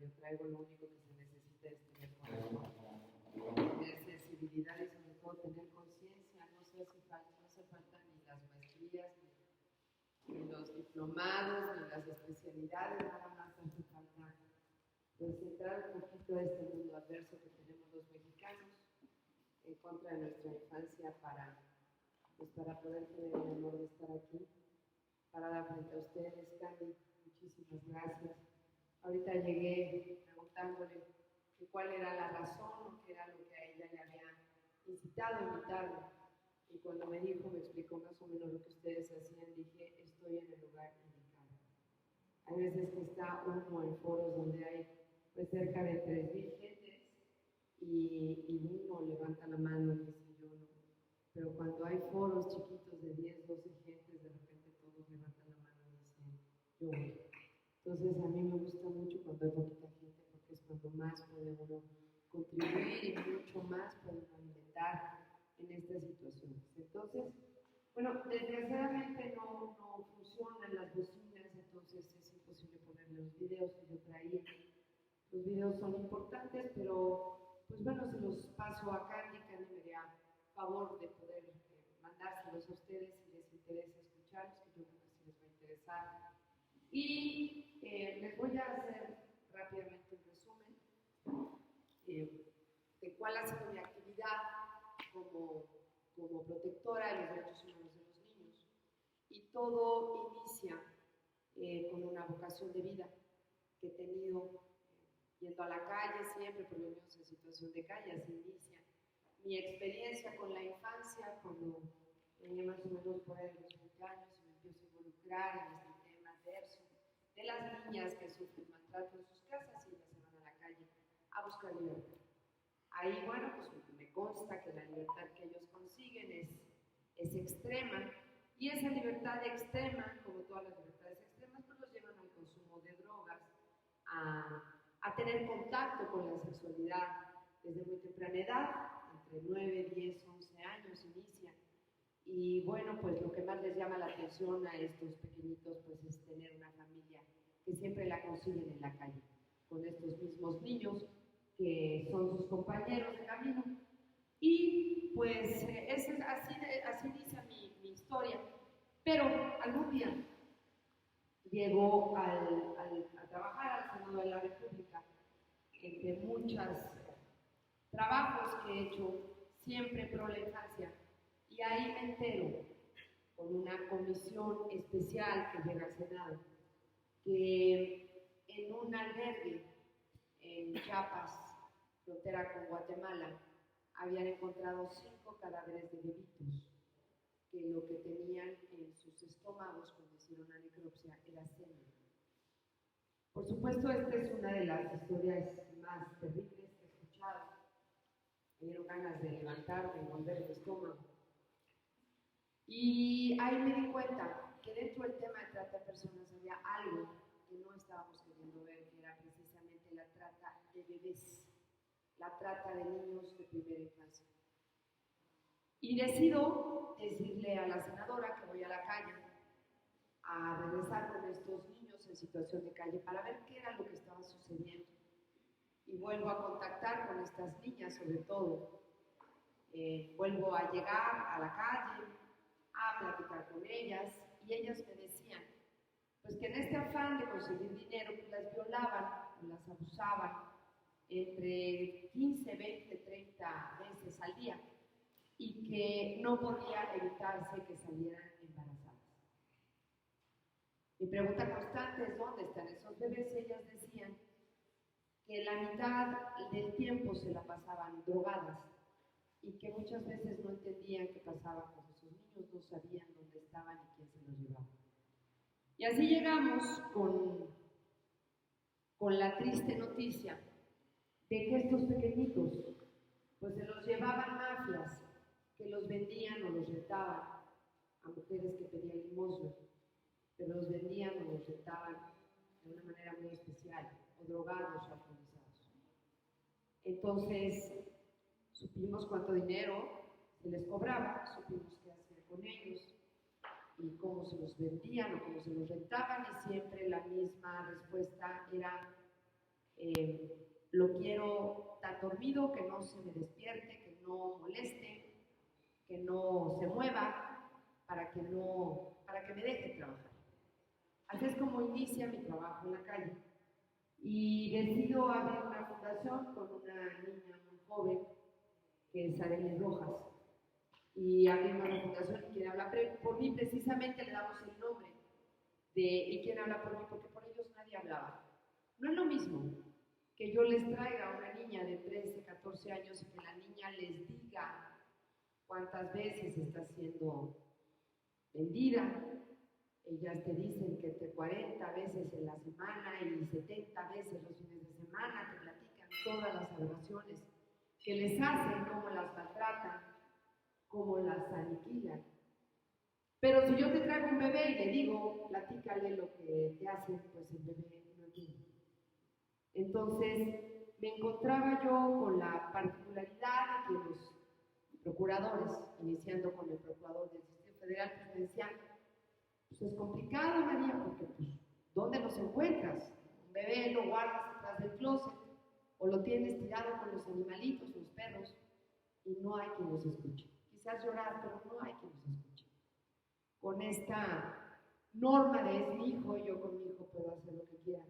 yo traigo, lo único que se necesita es tener corazón, tener sensibilidad y sobre todo tener conciencia. No hace falta ni las maestrías, ni los diplomados, ni las especialidades, nada más hace falta pues entrar un poquito a este mundo adverso que tenemos los mexicanos en contra de nuestra infancia para poder tener el honor de estar aquí, parada frente a ustedes. Candy, muchísimas gracias. Ahorita llegué preguntándole que cuál era la razón o qué era lo que a ella le había incitado a invitarme. Y cuando me explicó más o menos lo que ustedes hacían, dije, estoy en el lugar indicado. Hay veces que está uno en foros donde hay pues cerca de 3,000 gentes y uno levanta la mano y dice yo no. Pero cuando hay foros chiquitos de 10, 12 gentes, de repente todos levantan la mano y dicen yo voy. Entonces a mí me gusta mucho cuando hay poquita gente porque es cuando más puede uno contribuir y mucho más puede uno alimentar en estas situaciones. Entonces, bueno, desgraciadamente no funcionan las bocinas, entonces es imposible ponerle los videos que yo traía. Los videos son importantes, pero pues bueno, se los paso a Candy. Candy me haría favor de poder mandárselos a ustedes si les interesa escucharlos, que yo creo que sí les va a interesar. Y les voy a hacer rápidamente un resumen de cuál ha sido mi actividad como protectora de los derechos humanos de los niños. Y todo inicia con una vocación de vida que he tenido yendo a la calle siempre por los niños en situación de calle. Así inicia mi experiencia con la infancia cuando tenía más o menos por ahí los 20 años y me empiezo a involucrar en este tema adverso de las niñas que sufren maltrato en sus casas y ellas se van a la calle a buscar libertad. Ahí, bueno, pues me consta que la libertad que ellos consiguen es extrema, y esa libertad extrema, como todas las libertades extremas, pues los llevan al consumo de drogas, a tener contacto con la sexualidad desde muy temprana edad, entre 9, 10, 11 años inicia. Y bueno, pues lo que más les llama la atención a estos pequeñitos pues es tener una familia que siempre la consiguen en la calle, con estos mismos niños que son sus compañeros de camino. Y pues así inicia mi historia. Pero algún día llegó a trabajar al Senado de la República, entre muchos trabajos que he hecho siempre pro la infancia, y ahí me entero con una comisión especial que llega al Senado, que en un albergue en Chiapas, frontera con Guatemala, habían encontrado 5 cadáveres de bebitos que lo que tenían en sus estómagos cuando hicieron la necropsia era semen. Por supuesto, esta es una de las historias más terribles que he escuchado. Me dieron ganas de levantarme y volver el estómago. Y ahí me di cuenta que dentro del tema de trata de personas había algo que no estábamos queriendo ver, que era precisamente la trata de bebés, la trata de niños de primera infancia. Y decido decirle a la senadora que voy a la calle a regresar con estos niños en situación de calle para ver qué era lo que estaba sucediendo. Y vuelvo a contactar con estas niñas, sobre todo. Vuelvo a llegar a la calle, a platicar con ellas, y ellas me decían pues que en este afán de conseguir dinero pues las violaban, las abusaban entre 15, 20, 30 veces al día, y que no podía evitarse que salieran embarazadas. Mi pregunta constante es ¿dónde están esos bebés? Ellas decían que la mitad del tiempo se la pasaban drogadas y que muchas veces no entendían qué pasaba con esos niños, no sabían dónde estaban y quién se los llevaba. Y así llegamos con la triste noticia de que estos pequeñitos pues se los llevaban mafias que los vendían o los rentaban a mujeres que pedían limosna, pero los vendían o los rentaban de una manera muy especial, o drogados o alcoholizados. Entonces supimos cuánto dinero se les cobraba, supimos qué hacer con ellos y cómo se los vendían o cómo se los rentaban, y siempre la misma respuesta era Lo quiero tan dormido que no se me despierte, que no moleste, que no se mueva, para que me deje trabajar. Así es como inicia mi trabajo en la calle. Y decido abrir una fundación con una niña muy joven, que es Arely Rojas. Y abrimos la fundación y quien habla por mí, precisamente le damos el nombre de y quien habla por mí, porque por ellos nadie hablaba. No es lo mismo que yo les traiga a una niña de 13, 14 años y que la niña les diga cuántas veces está siendo vendida. Ellas te dicen que 40 veces en la semana y 70 veces los fines de semana, te platican todas las aberraciones que les hacen, cómo las maltratan, cómo las aniquilan. Pero si yo te traigo un bebé y le digo, platícale lo que te hacen, pues el bebé no entiende. Entonces, me encontraba yo con la particularidad de que los procuradores, iniciando con el procurador del Distrito Federal, pues me decían, pues es complicado, María, porque pues, ¿dónde los encuentras? Un bebé lo guardas atrás del closet o lo tienes tirado con los animalitos, los perros, y no hay quien los escuche. Quizás llorar, pero no hay quien los escuche. Con esta norma de es mi hijo, yo con mi hijo puedo hacer lo que quiera,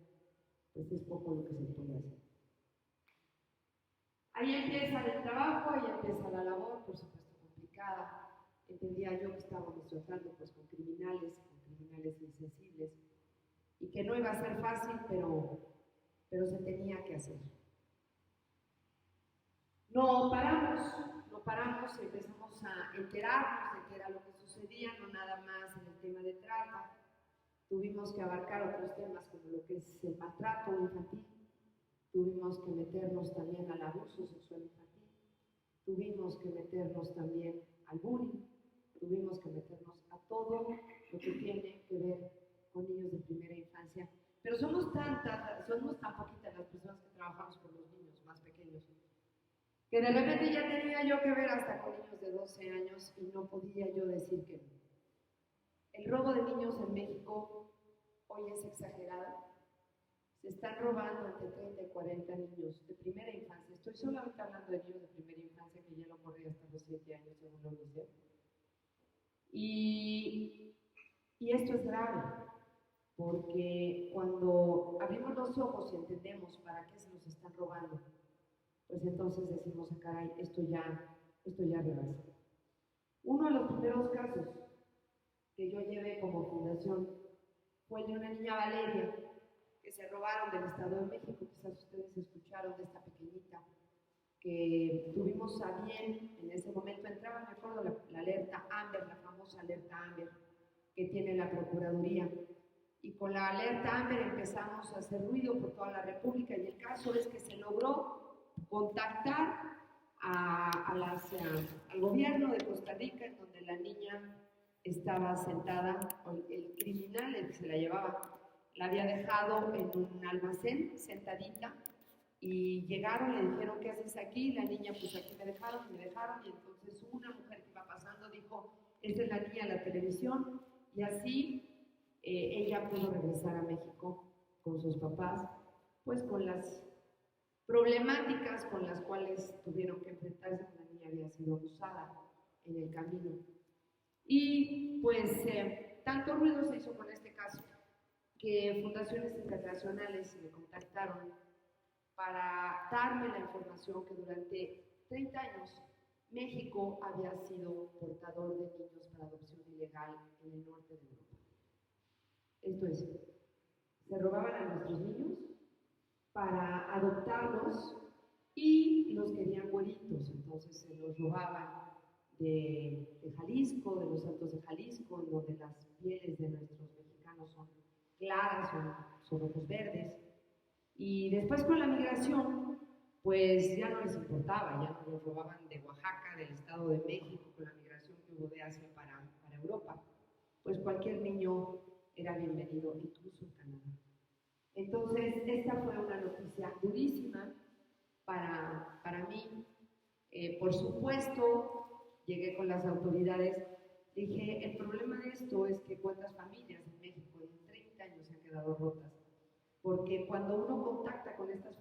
pues es poco lo que se puede hacer. Ahí empieza el trabajo, ahí empieza la labor, por supuesto complicada. Entendía yo que estábamos tratando pues, con criminales insensibles, y que no iba a ser fácil, pero se tenía que hacer. No paramos, empezamos a enterarnos de qué era lo que sucedía, no nada más en el tema de trata. Tuvimos que abarcar otros temas como lo que es el maltrato infantil, tuvimos que meternos también al abuso sexual infantil, tuvimos que meternos también al bullying, tuvimos que meternos a todo lo que tiene que ver con niños de primera infancia. Pero somos tan poquitas las personas que trabajamos con los niños más pequeños, que de repente ya tenía yo que ver hasta con niños de 12 años y no podía yo decir que no. El robo de niños en México hoy es exagerado. Se están robando entre 30 y 40 niños de primera infancia. Estoy solamente hablando de niños de primera infancia, que ya lo corrí hasta los 7 años según la UNICEF. Y esto es grave, porque cuando abrimos los ojos y entendemos para qué se nos están robando, pues entonces decimos, caray, esto ya rebasa. Uno de los primeros casos que yo llevé como fundación fue el de una niña Valeria, que se robaron del Estado de México. Quizás ustedes escucharon de esta pequeñita, que tuvimos a bien, en ese momento entraba, me acuerdo, la alerta Amber, la famosa alerta Amber, que tiene la Procuraduría. Y con la alerta Amber empezamos a hacer ruido por toda la República, y el caso es que se logró contactar al gobierno de Costa Rica, en donde la niña estaba sentada, el criminal, el que se la llevaba, la había dejado en un almacén, sentadita, y llegaron, le dijeron, ¿qué haces aquí? La niña, pues aquí me dejaron, y entonces una mujer que iba pasando dijo, esta es la niña de la televisión, y así ella pudo regresar a México con sus papás, pues con las problemáticas con las cuales tuvieron que enfrentarse. La niña había sido abusada en el camino. Y pues tanto ruido se hizo con este caso que fundaciones internacionales me contactaron para darme la información que durante 30 años México había sido portador de niños para adopción ilegal en el norte de Europa. Esto es, se robaban a nuestros niños para adoptarlos y los querían güeritos, entonces se los robaban de Jalisco, de los altos de Jalisco, en donde las pieles de nuestros mexicanos son claras, son ojos verdes. Y después con la migración, pues ya no les importaba, ya no los robaban de Oaxaca, del Estado de México, con la migración que hubo de Asia para Europa. Pues cualquier niño era bienvenido, incluso en Canadá. Entonces, esta fue una noticia durísima para mí. Por supuesto, llegué con las autoridades, dije, el problema de esto es que cuántas familias en México en 30 años se han quedado rotas, porque cuando uno contacta con estas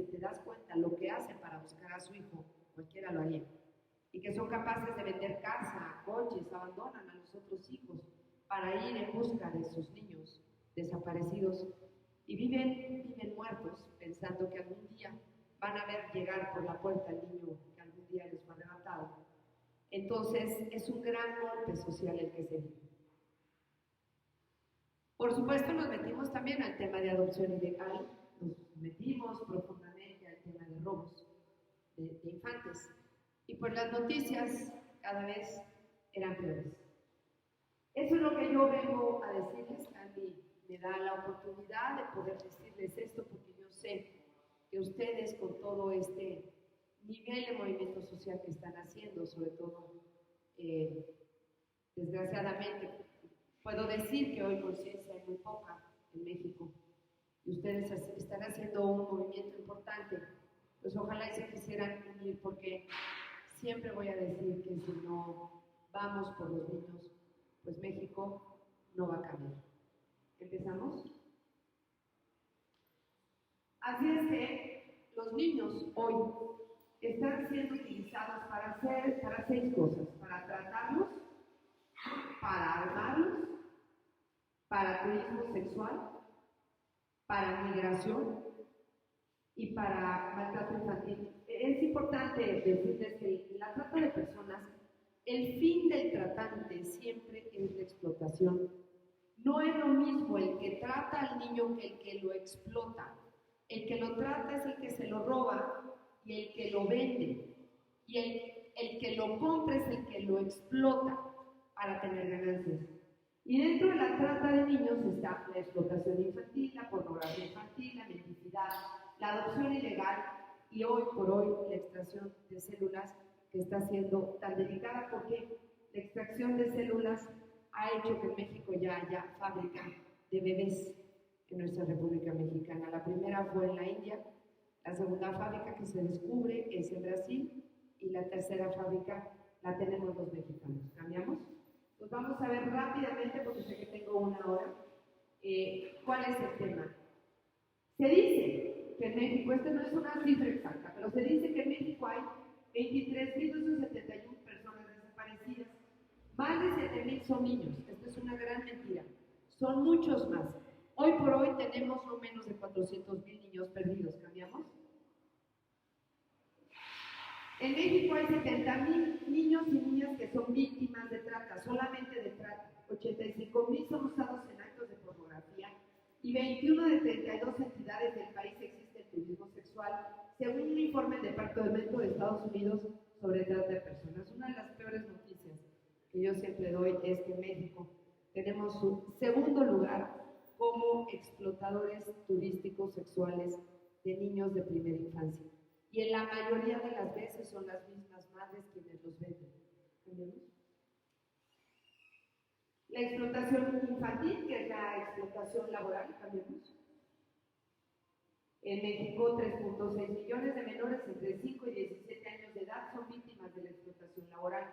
si te das cuenta lo que hacen para buscar a su hijo, cualquiera lo haría. Y que son capaces de vender casa, coches, abandonan a los otros hijos para ir en busca de sus niños desaparecidos y viven muertos pensando que algún día van a ver llegar por la puerta al niño que algún día les fue arrebatado. Entonces es un gran golpe social el que se vive. Por supuesto nos metimos también al tema de adopción ilegal, nos metimos profundamente al tema de robos de infantes y pues las noticias cada vez eran peores. Eso es lo que yo vengo a decirles. Andy me da la oportunidad de poder decirles esto porque yo sé que ustedes con todo este nivel de movimiento social que están haciendo, sobre todo desgraciadamente, puedo decir que hoy conciencia hay muy poca en México y ustedes están haciendo un movimiento importante, pues ojalá y se quisieran unir porque siempre voy a decir que si no vamos por los niños, pues México no va a cambiar. ¿Empezamos? Así es que los niños hoy están siendo utilizados para 6 cosas: para tratarlos, para armarlos, para turismo sexual, para migración y para maltrato infantil. Es importante decirles que la trata de personas, el fin del tratante siempre es la explotación. No es lo mismo el que trata al niño que el que lo explota. El que lo trata es el que se lo roba y el que lo vende. Y el que lo compra es el que lo explota para tener ganancias. Y dentro de la trata de niños está la explotación infantil, la pornografía infantil, la mendicidad, la adopción ilegal y hoy por hoy la extracción de células, que está siendo tan delicada porque la extracción de células ha hecho que en México ya haya fábrica de bebés en nuestra República Mexicana. La primera fue en la India, la segunda fábrica que se descubre es en Brasil y la tercera fábrica la tenemos los mexicanos. ¿Cambiamos? Pues vamos a ver rápidamente, porque sé que tengo 1 hora, cuál es el tema. Se dice que en México, esta no es una cifra exacta, pero se dice que en México hay 23.271 personas desaparecidas. Más de 7.000 son niños. Esto es una gran mentira. Son muchos más. Hoy por hoy tenemos no menos de 400.000 niños perdidos. ¿Cambiamos? En México hay 70.000 niños y niñas que son víctimas de trata, solamente de trata. 85.000 son usados en actos de pornografía y 21 de 32 entidades del país existe el turismo sexual, según un informe del Departamento de Estados Unidos sobre trata de personas. Una de las peores noticias que yo siempre doy es que en México tenemos su segundo lugar como explotadores turísticos sexuales de niños de primera infancia. Y en la mayoría de las veces son las mismas madres quienes los venden. ¿Entendemos? La explotación infantil, que es la explotación laboral, ¿cambiamos? En México, 3.6 millones de menores entre 5 y 17 años de edad son víctimas de la explotación laboral.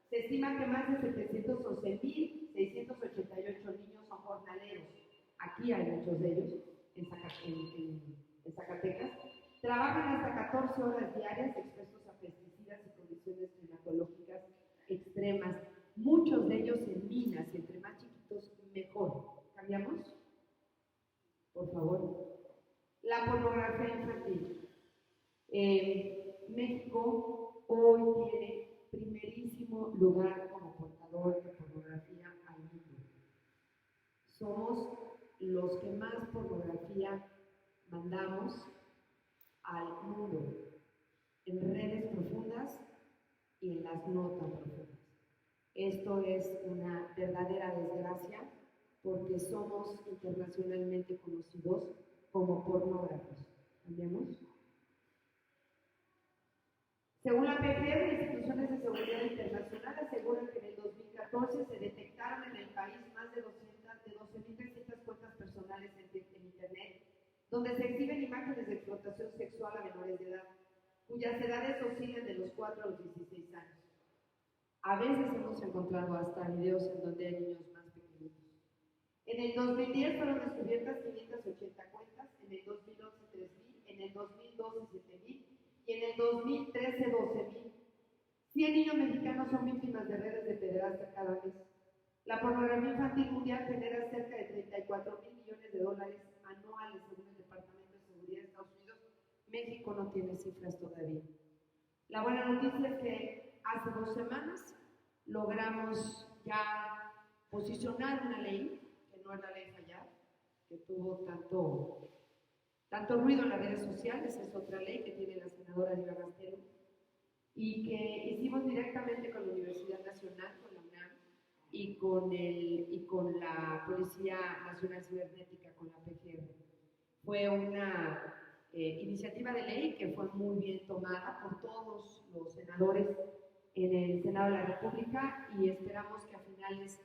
Se estima que más de 711.688 niños son jornaleros. Aquí hay muchos de ellos, en Zacatecas. Trabajan hasta 14 horas diarias expuestos a pesticidas y condiciones climatológicas extremas, muchos de ellos en minas, y entre más chiquitos mejor. ¿Cambiamos? Por favor. La pornografía infantil. México hoy tiene primerísimo lugar como portador de pornografía al mundo. Somos los que más pornografía mandamos al mundo, en redes profundas y en las no tan profundas. Esto es una verdadera desgracia porque somos internacionalmente conocidos como pornógrafos. ¿Entendemos? Según la PGR, instituciones de seguridad internacional aseguran que en el 2014 se detectaron en el país más de 12.300 cuentas personales en Internet, donde se exhiben imágenes de explotación sexual a menores de edad, cuyas edades oscilan de los 4 a los 16 años. A veces hemos encontrado hasta videos en donde hay niños más pequeñitos. En el 2010 fueron descubiertas 580 cuentas, en el 2011 3.000, en el el 2012 7,000 y en el 2013 12,000. 100 niños mexicanos son víctimas de redes de pederastia cada mes. La pornografía infantil mundial genera cerca de 34,000 millones de dólares anuales según el Departamento de Seguridad de Estados Unidos. México no tiene cifras todavía. La buena noticia es que hace 2 semanas logramos ya posicionar una ley, que no es la ley Fallar, que tuvo tanto ruido en las redes sociales, es otra ley que tiene la senadora Diva Bastelo, y que hicimos directamente con la Universidad Nacional, con la UNAM, y con la Policía Nacional Cibernética, con la PGR. Fue una iniciativa de ley que fue muy bien tomada por todos los senadores en el Senado de la República y esperamos que a finales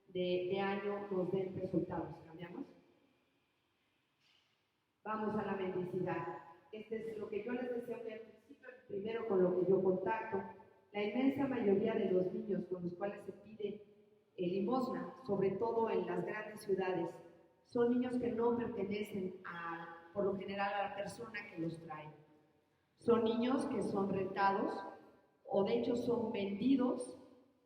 de año nos den resultados. ¿Cambiamos? Vamos a la mendicidad. Este es lo que yo les decía al principio, primero con lo que yo contacto. La inmensa mayoría de los niños con los cuales se pide limosna, sobre todo en las grandes ciudades, son niños que no pertenecen por lo general a la persona que los trae. Son niños que son rentados o de hecho son vendidos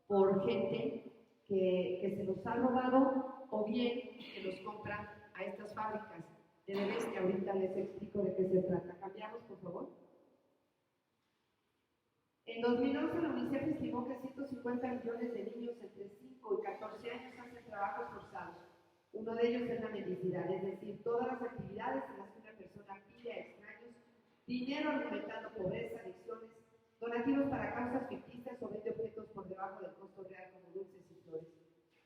por gente que se los ha robado o bien que los compra a estas fábricas de bebés que ahorita les explico de qué se trata. ¿Cambiamos, por favor? En 2011 la UNICEF estimó que 150 millones de niños entre 5 y 14 años hacen trabajos forzados. Uno de ellos es la mendicidad, es decir, todas las actividades en las que una persona pide a extraños dinero alimentando pobreza, adicciones, donativos para causas ficticias o vende objetos por debajo del costo real como dulces y flores,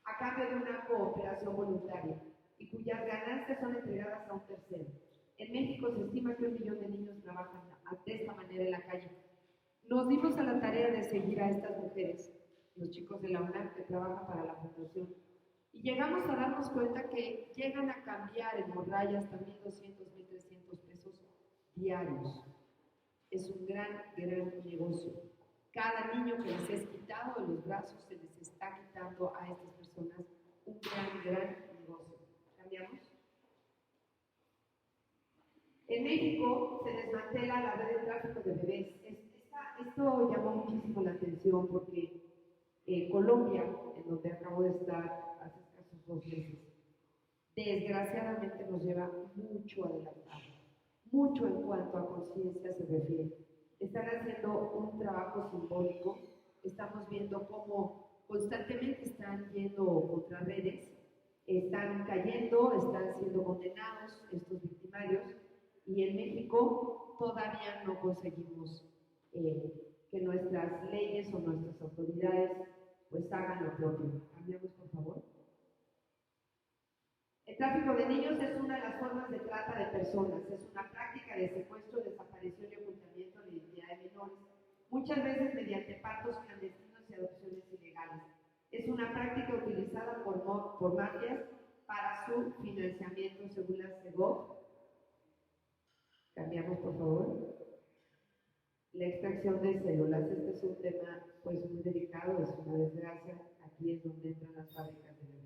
a cambio de una cooperación voluntaria y cuyas ganancias son entregadas a un tercero. En México se estima que 1 millón de niños trabajan de esta manera en la calle. Nos dimos a la tarea de seguir a estas mujeres, los chicos de la UNAM que trabajan para la fundación, y llegamos a darnos cuenta que llegan a cambiar en morrayas también 200, 1,300 pesos diarios. Es un gran negocio. Cada niño que les es quitado de los brazos se les está quitando a estas personas un gran negocio. ¿Cambiamos? En México se desmantela la red de tráfico de bebés. Esto llamó muchísimo la atención porque Colombia, en donde acabo de estar hace escasos 2 meses, desgraciadamente nos lleva mucho adelantado, mucho en cuanto a conciencia se refiere. Están haciendo un trabajo simbólico, estamos viendo cómo constantemente están yendo contra redes, están cayendo, están siendo condenados estos victimarios, y en México todavía no conseguimos que nuestras leyes o nuestras autoridades pues hagan lo propio. Cambiamos, por favor. El tráfico de niños es una de las formas de trata de personas, es una práctica de secuestro, desaparición y ocultamiento de la identidad de menores, muchas veces mediante partos clandestinos y adopciones ilegales. Es una práctica utilizada por mafias para su financiamiento según la CEGOV. Cambiamos, por favor. La extracción de células, este es un tema pues muy delicado, es una desgracia, aquí es donde entran las fábricas de bebés.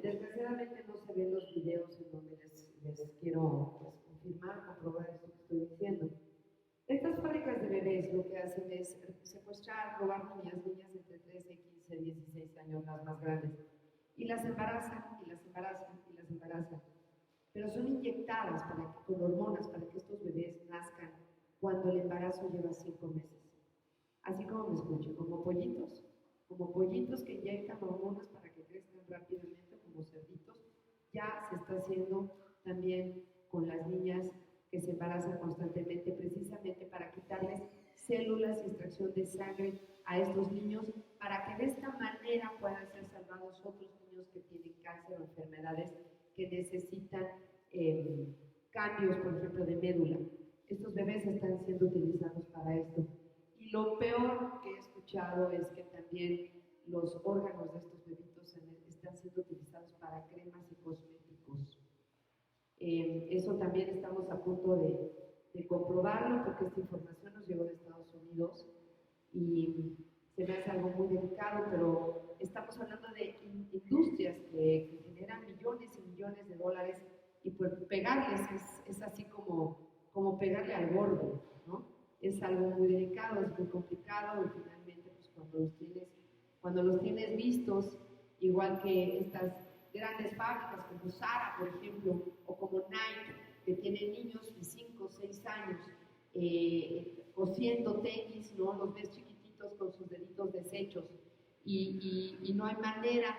Desgraciadamente no se ven los videos en donde les quiero pues, confirmar, comprobar esto que estoy diciendo. Estas fábricas de bebés lo que hacen es secuestrar, robar niñas entre 13, 15, 16 años, las más grandes, y las embarazan, pero son inyectadas con hormonas para que estos bebés nazcan cuando el embarazo lleva 5 meses. Así como me escucho, como pollitos que inyectan hormonas para que crezcan rápidamente, como cerditos, ya se está haciendo también con las niñas que se embarazan constantemente, precisamente para quitarles células y extracción de sangre a estos niños, para que de esta manera puedan ser salvados otros niños que tienen cáncer o enfermedades que necesitan cambios, por ejemplo, de médula. Estos bebés están siendo utilizados para esto. Y lo peor que he escuchado es que también los órganos de estos bebitos están siendo utilizados para cremas y cosméticos. Eso también estamos a punto de comprobarlo porque esta información nos llegó de Estados Unidos y se me hace algo muy delicado, pero estamos hablando de industrias que generan millones y millones de dólares y pues pegarles es así como pegarle al gordo, ¿no? Es algo muy delicado, es muy complicado y finalmente pues, cuando los tienes vistos, igual que estas grandes fábricas como Zara, por ejemplo, o como Nike, que tienen niños de 5 o 6 años cosiendo tenis, ¿no? Los ves chiquititos con sus deditos deshechos y no hay manera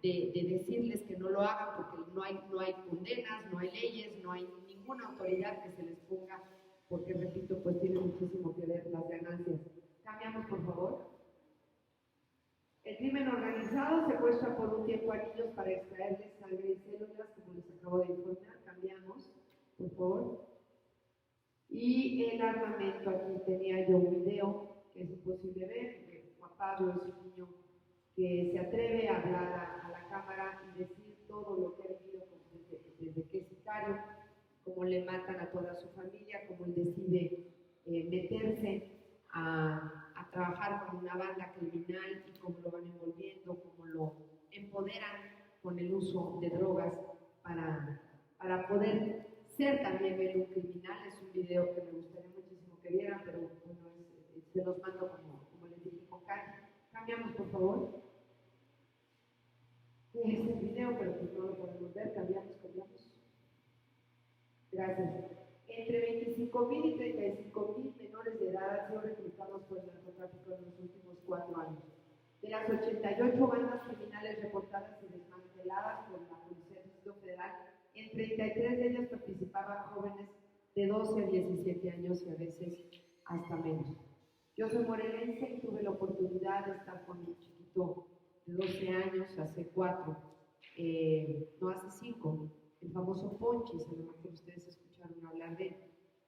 de decirles que no lo hagan porque no hay condenas, no hay leyes, no hay ninguna autoridad que se les ponga, porque repito, pues tiene muchísimo que ver las ganancias. Cambiamos, por favor. El crimen organizado secuestra por un tiempo a niños para extraerles sangre y células, como les acabo de informar. Cambiamos, por favor. Y el armamento, aquí tenía yo un video que es imposible ver, porque Juan Pablo es un niño que se atreve a hablar a la cámara y decir todo lo que ha vivido desde que es sicario, cómo le matan a toda su familia, cómo él decide meterse a trabajar con una banda criminal y cómo lo van envolviendo, cómo lo empoderan con el uso de drogas para poder ser también él un criminal. Es un video que me gustaría muchísimo que vieran, pero bueno, se los mando como les dije con Cari. Cambiamos, por favor. Es el video, pero pues no lo podemos ver. Cambiamos. Gracias. Entre 25.000 y 35.000 menores de edad han sido reclutados por el narcotráfico en los últimos 4 años. De las 88 bandas criminales reportadas y desmanteladas por la Policía del Distrito Federal, en 33 de ellas participaban jóvenes de 12 a 17 años y a veces hasta menos. Yo soy morelense y tuve la oportunidad de estar con mi chiquito de 12 años, hace 4, no hace 5, el famoso Ponchis, a lo mejor ustedes escucharon hablar de él.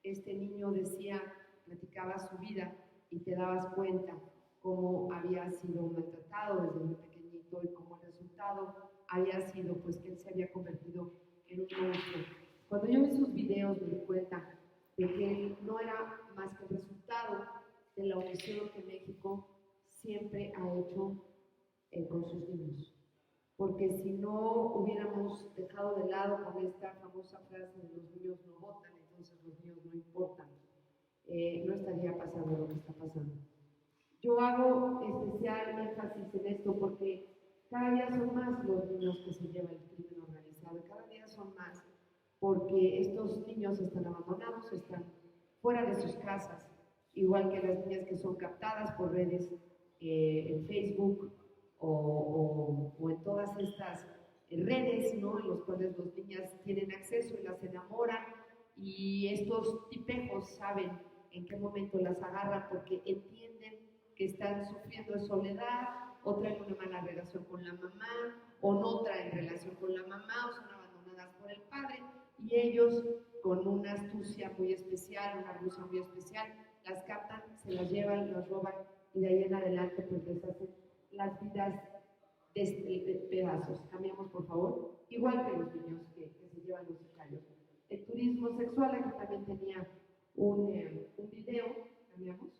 Este niño decía, platicaba su vida y te dabas cuenta cómo había sido maltratado desde muy pequeñito y como el resultado había sido pues que él se había convertido en un monstruo. Cuando yo vi sus videos me di cuenta de que él no era más que el resultado de la omisión que México siempre ha hecho con sus niños. Porque si no hubiéramos dejado de lado con esta famosa frase de los niños no votan, entonces los niños no importan, no estaría pasando lo que está pasando. Yo hago especial énfasis en esto porque cada día son más los niños que se lleva el crimen organizado, y cada día son más porque estos niños están abandonados, están fuera de sus casas, igual que las niñas que son captadas por redes en Facebook o en todas estas redes, ¿no? En las cuales las niñas tienen acceso y las enamoran, y estos tipejos saben en qué momento las agarran porque entienden que están sufriendo de soledad, o traen una mala relación con la mamá, o no traen relación con la mamá, o son abandonadas por el padre, y ellos, con una astucia muy especial, una blusa muy especial, las captan, se las llevan, las roban, y de ahí en adelante pues les hacen las vidas de pedazos. Cambiamos, por favor. Igual que los niños que se llevan los sicarios. El turismo sexual, aquí también tenía un video. Cambiamos,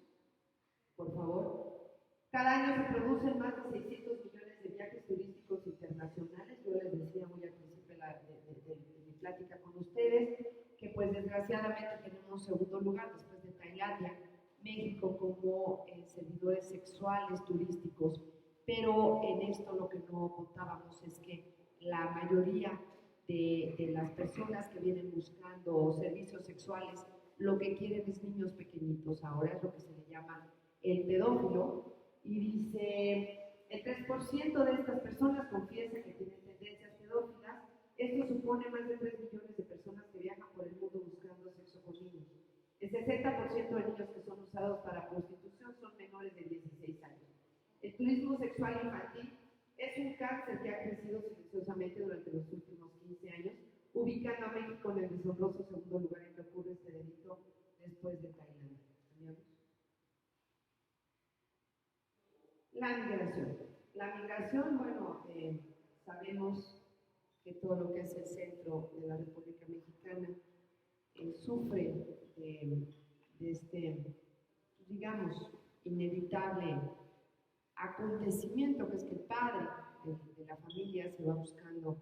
por favor. Cada año se producen más de 600 millones de viajes turísticos internacionales. Yo les decía muy al principio de mi plática con ustedes que pues desgraciadamente tenemos segundo lugar después de Tailandia, México, como servidores sexuales turísticos. Pero en esto lo que no contábamos es que la mayoría de las personas que vienen buscando servicios sexuales lo que quieren es niños pequeñitos. Ahora es lo que se le llama el pedófilo, y dice, el 3% de estas personas confiesa que tienen tendencias pedófilas. Esto supone más de 3 millones de personas que viajan por el mundo buscando sexo con niños. El 60% de niños que son usados para prostitución son menores de 16 años. El turismo sexual infantil es un cáncer que ha crecido silenciosamente durante los últimos 15 años, ubicando a México en el deshonroso segundo lugar en que ocurre este delito después de Tailandia. ¿Cambiamos? La migración. La migración, bueno, sabemos que todo lo que es el centro de la República Mexicana sufre de este, digamos, inevitable acontecimiento, que es que el padre de la familia se va buscando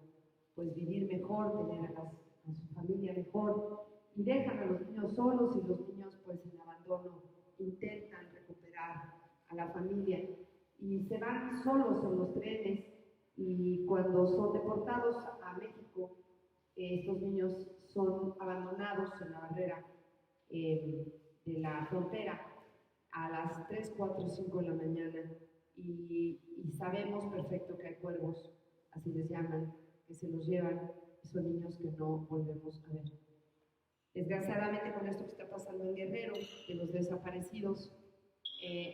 pues vivir mejor, tener a su familia mejor, y dejan a los niños solos y los niños pues en abandono intentan recuperar a la familia y se van solos en los trenes y cuando son deportados a México, estos niños son abandonados en la barrera de la frontera a las 3, 4, 5 de la mañana y sabemos perfecto que hay cuervos, así les llaman, que se los llevan y son niños que no volvemos a ver. Desgraciadamente con esto que está pasando en Guerrero, de los desaparecidos,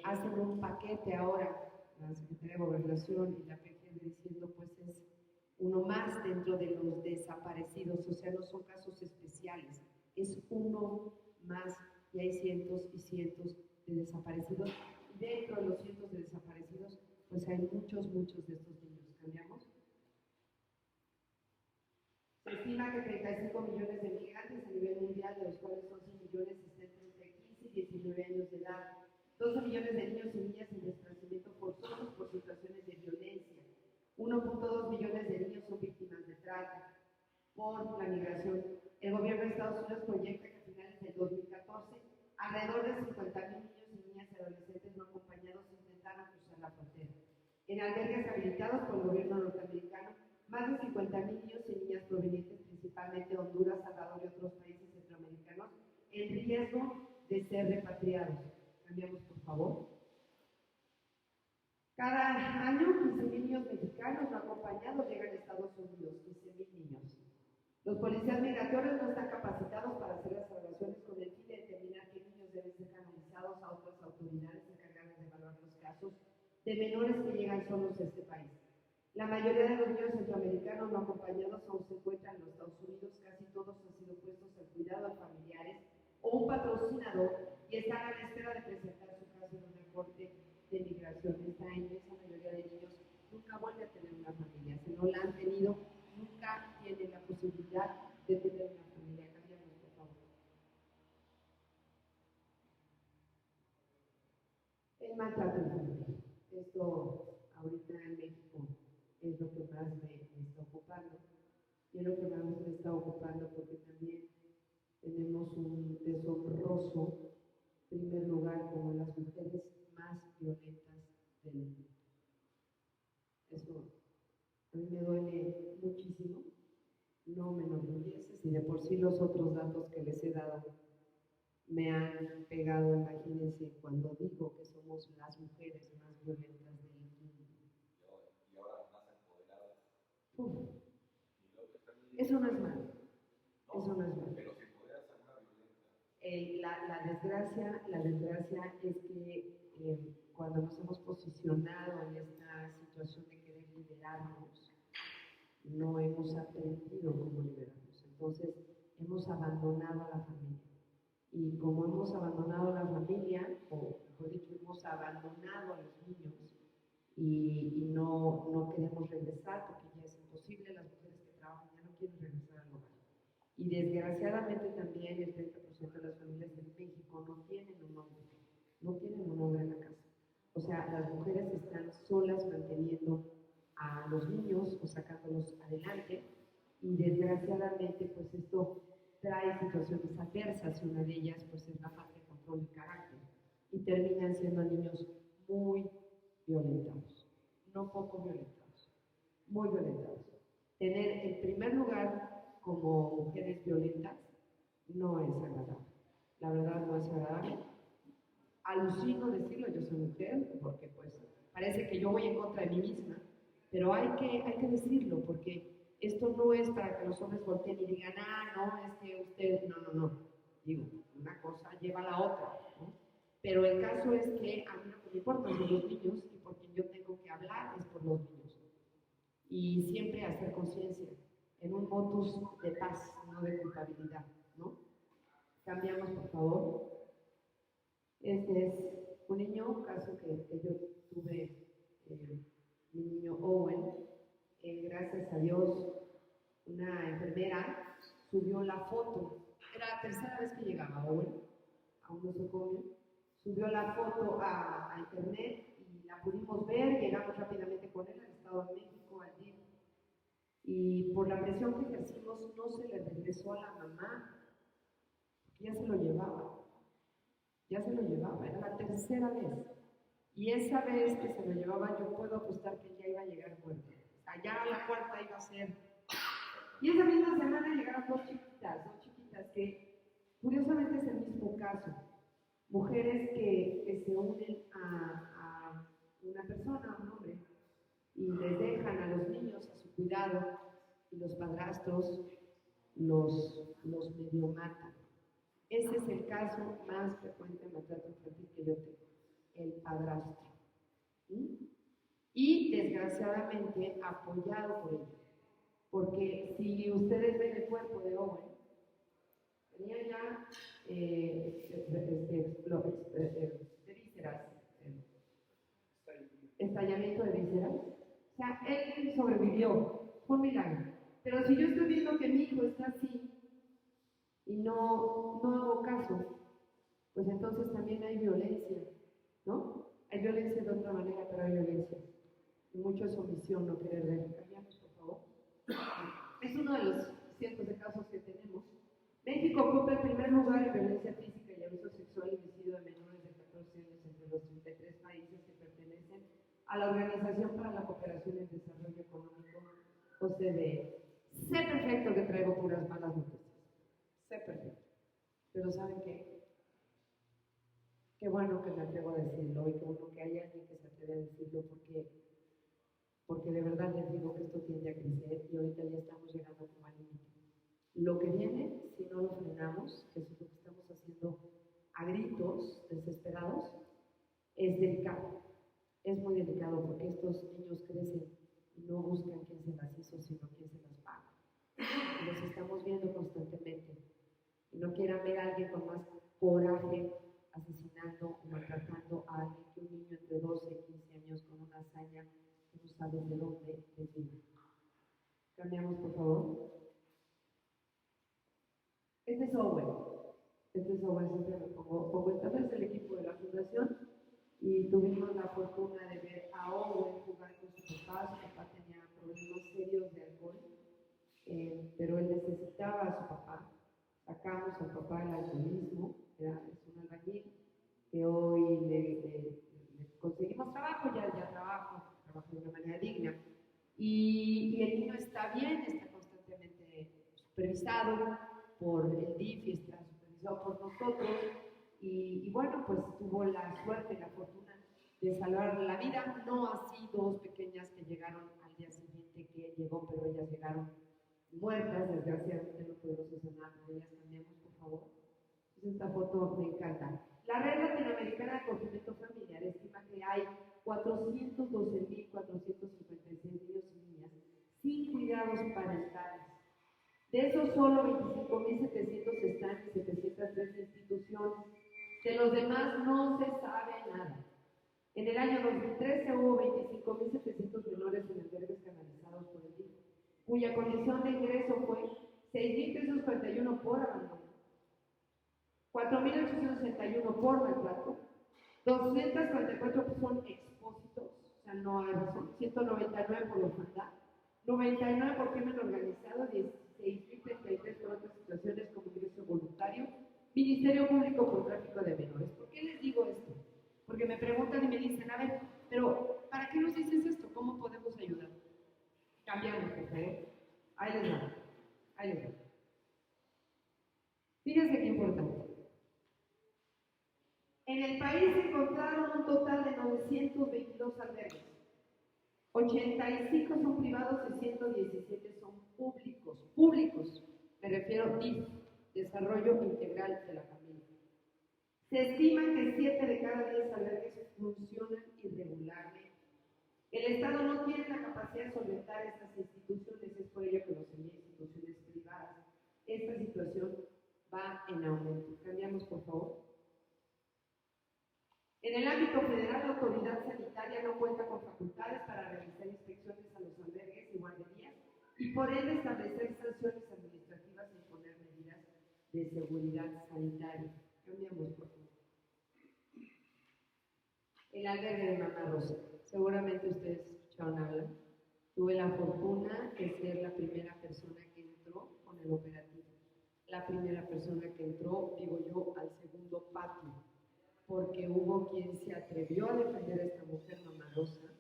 hacen un paquete ahora, la Secretaría de Gobernación y la PGR diciendo pues es uno más dentro de los desaparecidos, o sea, no son casos especiales, es uno más y hay cientos y cientos de desaparecidos. Y dentro de los cientos de desaparecidos, pues hay muchos de estos niños. ¿Cambiamos? Se estima que 35 millones de migrantes a nivel mundial, de los cuales 11 millones están entre 15 y 19 años de edad. 12 millones de niños y niñas en desplazamiento forzoso por situaciones de violencia. 1.2 millones de niños son víctimas de trata por la migración. El gobierno de Estados Unidos proyecta que a finales del 2014 alrededor de 50,000 niños y niñas y adolescentes no acompañados intentaron cruzar la frontera. En albergues habilitados por el gobierno norteamericano, más de 50,000 niños y niñas provenientes principalmente de Honduras, Salvador y otros países centroamericanos en riesgo de ser repatriados. Cambiamos, por favor. Cada año, 15,000 niños mexicanos no acompañados llegan a Estados Unidos, 15,000 niños. Los policías migratorios no están capacitados para hacer las evaluaciones con el fin de determinar qué niños deben ser canalizados a otras autoridades encargadas de evaluar los casos de menores que llegan solos a este país. La mayoría de los niños centroamericanos no acompañados aún se encuentran en los Estados Unidos, casi todos han sido puestos al cuidado de familiares o un patrocinador y están a la espera de presentar su caso en una corte de migración. Esta inmensa mayoría de niños nunca vuelve a tener una familia, si no la han tenido, nunca tienen la posibilidad de tener una familia. Cambiamos, por favor. El maltrato infantil. Esto ahorita en México es lo que más me está ocupando y es lo que más me está ocupando porque también tenemos un deshonroso primer lugar como las mujeres más violentas del mundo. Eso a mí me duele muchísimo, no me enorgullece, si de por sí los otros datos que les he dado me han pegado, imagínense, cuando digo que somos las mujeres más violentas del mundo. Y ahora más empoderadas. Eso no es malo. Eso no es malo. Pero si empoderas a una violenta. La desgracia es que cuando nos hemos posicionado en esta situación de querer liberarnos, no hemos aprendido cómo liberarnos. Entonces, hemos abandonado a la familia. Y como hemos abandonado a la familia, o mejor dicho, hemos abandonado a los niños y no queremos regresar porque ya es imposible, las mujeres que trabajan ya no quieren regresar al hogar. Y desgraciadamente también el 30% de las familias en México no tienen un hombre en la casa. O sea, las mujeres están solas manteniendo a los niños o sacándolos adelante y desgraciadamente pues esto trae situaciones adversas y una de ellas pues es la falta de control y carácter y terminan siendo niños muy violentados, no poco violentados, muy violentados. Tener el primer lugar como mujeres violentas no es agradable, la verdad no es agradable. Alucino decirlo, yo soy mujer, porque pues parece que yo voy en contra de mí misma, pero hay que decirlo, porque esto no es para que los hombres volteen y digan, no, es que usted, no, digo, una cosa lleva a la otra, ¿no? Pero el caso es que a mí lo que me importa son los niños y por quien yo tengo que hablar es por los niños. Y siempre hacer conciencia, en un motus de paz, no de culpabilidad, ¿no? Cambiamos, por favor. Este es un niño, caso que yo tuve, mi niño Owen, gracias a Dios, una enfermera subió la foto, era la tercera vez que llegaba Owen a un nosocomio, subió la foto a internet y la pudimos ver, llegamos rápidamente con él al Estado de México, al DIF, y por la presión que ejercimos no se le regresó a la mamá Ya se lo llevaba, era la tercera vez. Y esa vez que se lo llevaba, yo puedo apostar que ya iba a llegar muerto. O sea, ya la cuarta iba a ser. Y esa misma semana llegaron dos chiquitas que curiosamente es el mismo caso. Mujeres que se unen a una persona, a un hombre, y les dejan a los niños a su cuidado, y los padrastros los medio matan. Ese es el caso más frecuente de maltrato infantil que yo tengo, el padrastro. ¿Sí? Y desgraciadamente apoyado por ella. Porque si ustedes ven el cuerpo de Owen, tenía ya de vísceras, estallamiento de vísceras. O sea, él sobrevivió, fue un milagro. Pero si yo estoy viendo que mi hijo está así y no hago caso, pues entonces también hay violencia, ¿no? Hay violencia de otra manera, pero hay violencia. Y mucho es omisión, no querer ver. Cambiamos, por favor. Es uno de los cientos de casos que tenemos. México ocupa el primer lugar en violencia física y abuso sexual y homicidio de menores de 14 años entre los 33 países que pertenecen a la Organización para la Cooperación y el Desarrollo Económico, OCDE. Sé perfecto que traigo puras malas noticias. Sé perfecto. Pero ¿saben qué? Qué bueno que me atrevo a decirlo y qué bueno que hay alguien que se atreve a decirlo porque de verdad les digo que esto tiende a crecer y ahorita ya estamos llegando como al límite. Lo que viene, si no lo frenamos, que es lo que estamos haciendo a gritos desesperados, es delicado. Es muy delicado porque estos niños crecen y no buscan quién se las hizo, sino quién se las paga. Y los estamos viendo constantemente. Y no quieran ver a alguien con más coraje asesinando o maltratando a alguien que un niño entre 12 y 15 años con una hazaña que no saben de dónde les vive. Cambiamos, por favor. Este es Owen, siempre me pongo esta vez el equipo de la fundación y tuvimos la fortuna de ver a Owen jugar con su papá. Su papá tenía problemas serios de alcohol, pero él necesitaba a su papá. Sacamos al papá del alcoholismo, es un albañil que hoy le conseguimos trabajo, ya trabaja de una manera digna. Y el niño está bien, está constantemente supervisado por el DIF y está supervisado por nosotros. Y bueno, pues tuvo la suerte, la fortuna de salvar la vida, no así dos pequeñas que llegaron al día siguiente que él llegó, pero ellas llegaron muertas, desgraciadamente no pudimos hacer nada con ellas. Cambiamos, por favor. Entonces, esta foto me encanta. La Red Latinoamericana de Acogimiento Familiar estima que hay 412.456 niños y niñas sin cuidados parentales. De esos, solo 25.700 están en 703 instituciones. De los demás no se sabe nada. En el año 2013 hubo 25.700 menores en albergues canalizados por el DIF, cuya condición de ingreso fue 6.341 por abandono, 4.861 por maltrato, 244 son expósitos, o sea, no hay razón, 199 por orfandad, 99 por crimen organizado, 16.033 por otras situaciones como ingreso voluntario, Ministerio Público por tráfico de menores. ¿Por qué les digo esto? Porque me preguntan y me dicen, a ver, pero ¿para qué nos dices esto? ¿Cómo podemos ayudar? Cambiamos, por favor. Ahí les va. Fíjense qué importante. En el país se encontraron un total de 922 albergues. 85 son privados y 117 son públicos. Públicos, me refiero a DIF, Desarrollo Integral de la Familia. Se estima que 7 de cada 10 albergues funcionan irregularmente. El Estado no tiene la capacidad de solventar estas instituciones, es por ello que los envía a instituciones privadas. Esta situación va en aumento. Cambiamos, por favor. En el ámbito federal, la autoridad sanitaria no cuenta con facultades para realizar inspecciones a los albergues y guarderías y por ende establecer sanciones administrativas e imponer medidas de seguridad sanitaria. Cambiamos, por favor. El albergue de Mamá Rosa. Seguramente ustedes escucharon hablar. Tuve la fortuna de ser la primera persona que entró con el operativo. la primera persona que entró, digo yo, al segundo patio, porque hubo quien se atrevió a defender a esta mujer Mamá Rosa,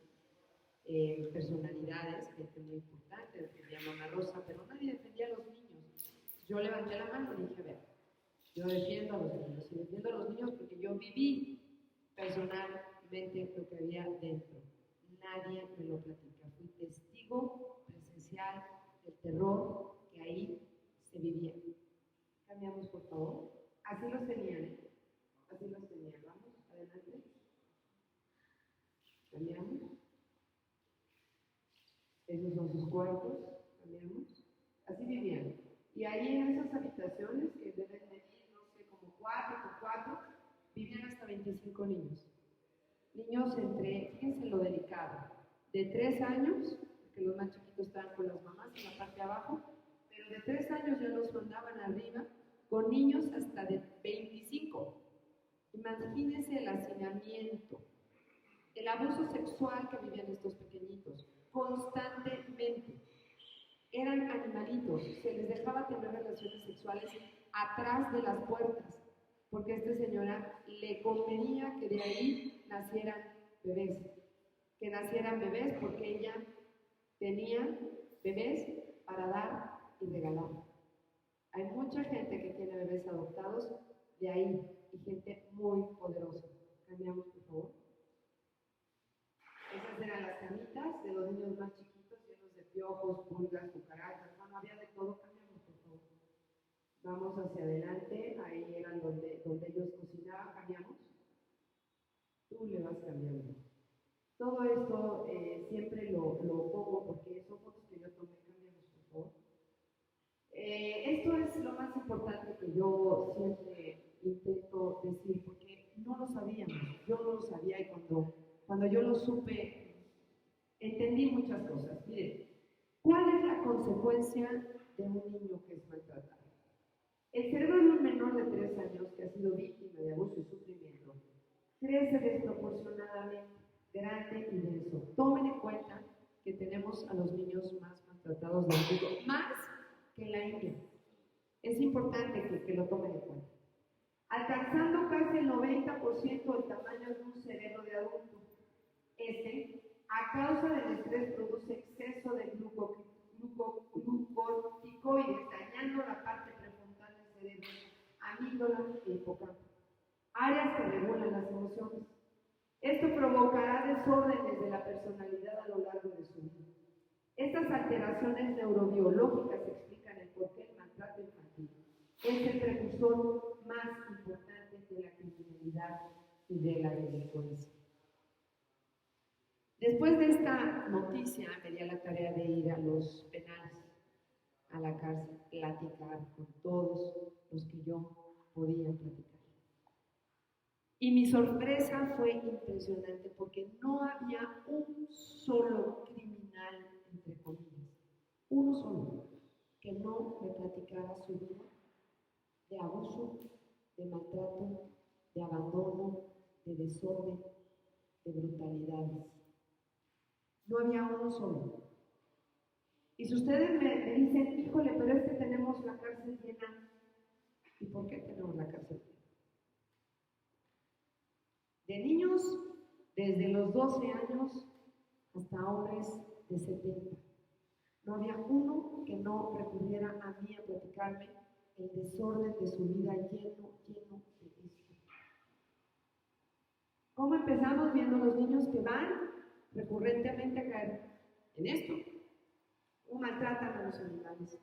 personalidades, gente muy importante, defendía a Mamá Rosa, pero nadie defendía a los niños. Yo levanté la mano y dije, a ver, yo defiendo a los niños, y defiendo a los niños porque yo viví personalmente lo que había dentro. Nadie me lo platica, fui testigo presencial del terror que ahí se vivía. Cambiamos, por favor. Así los tenían, ¿eh? Así los tenían. Vamos, adelante. Cambiamos. Esos son sus cuartos. Cambiamos. Así vivían. Y ahí en esas habitaciones, que deben medir, no sé, como 4 por 4, vivían hasta 25 niños. Niños entre, fíjense lo delicado, de 3 años, porque los más chiquitos estaban con las mamás en la parte de abajo, pero de 3 años ya los mandaban arriba con niños hasta de 25. Imagínense el hacinamiento, el abuso sexual que vivían estos pequeñitos, constantemente. Eran animalitos, se les dejaba tener relaciones sexuales atrás de las puertas, porque a esta señora le convenía que de ahí nacieran bebés, porque ella tenía bebés para dar y regalar. Hay mucha gente que tiene bebés adoptados de ahí y gente muy poderosa. Cambiamos, por favor. Esas eran las camitas de los niños más chiquitos, llenos de piojos, pulgas, cucarachas, bueno, había de todo. Cambiamos, por favor. Vamos hacia adelante, ahí eran donde ellos cocinaban. Cambiamos. Tú le vas cambiando. Todo esto siempre lo pongo porque son fotos que yo tomé. Cambiamos, por favor. Esto es lo más importante que yo siempre intento decir, porque no lo sabíamos, yo no lo sabía, y cuando yo lo supe, entendí muchas cosas. Miren, ¿cuál es la consecuencia de un niño que es maltratado? El cerebro de un menor de 3 años que ha sido víctima de abuso y sufrimiento crece desproporcionadamente, grande y denso. Tomen en cuenta que tenemos a los niños más maltratados del mundo, más que en la India. Es importante que lo tomen en cuenta. Alcanzando casi el 90% del tamaño de un cerebro de adulto. A causa del estrés, produce exceso de glucocorticoides, dañando la parte prefrontal del cerebro, amígdala e hipocampo, áreas que regulan las emociones. Esto provocará desórdenes de la personalidad a lo largo de su vida. Estas alteraciones neurobiológicas explican el porqué el maltrato infantil es el precursor más importante de la criminalidad y de la delincuencia. Después de esta noticia, me di a la tarea de ir a los penales, a la cárcel, platicar con todos los que yo podía platicar. Y mi sorpresa fue impresionante porque no había un solo criminal, entre comillas, uno solo, que no me platicara su vida de abuso, de maltrato, de abandono, de desorden, de brutalidades. No había uno solo. Y si ustedes me dicen, híjole, pero es que tenemos la cárcel llena, ¿y por qué tenemos la cárcel llena? De niños desde los 12 años hasta hombres de 70. No había uno que no recurriera a mí a platicarme el desorden de su vida lleno de esto. ¿Cómo empezamos viendo a los niños que van recurrentemente a caer en esto? ¿Cómo maltratan a los animales?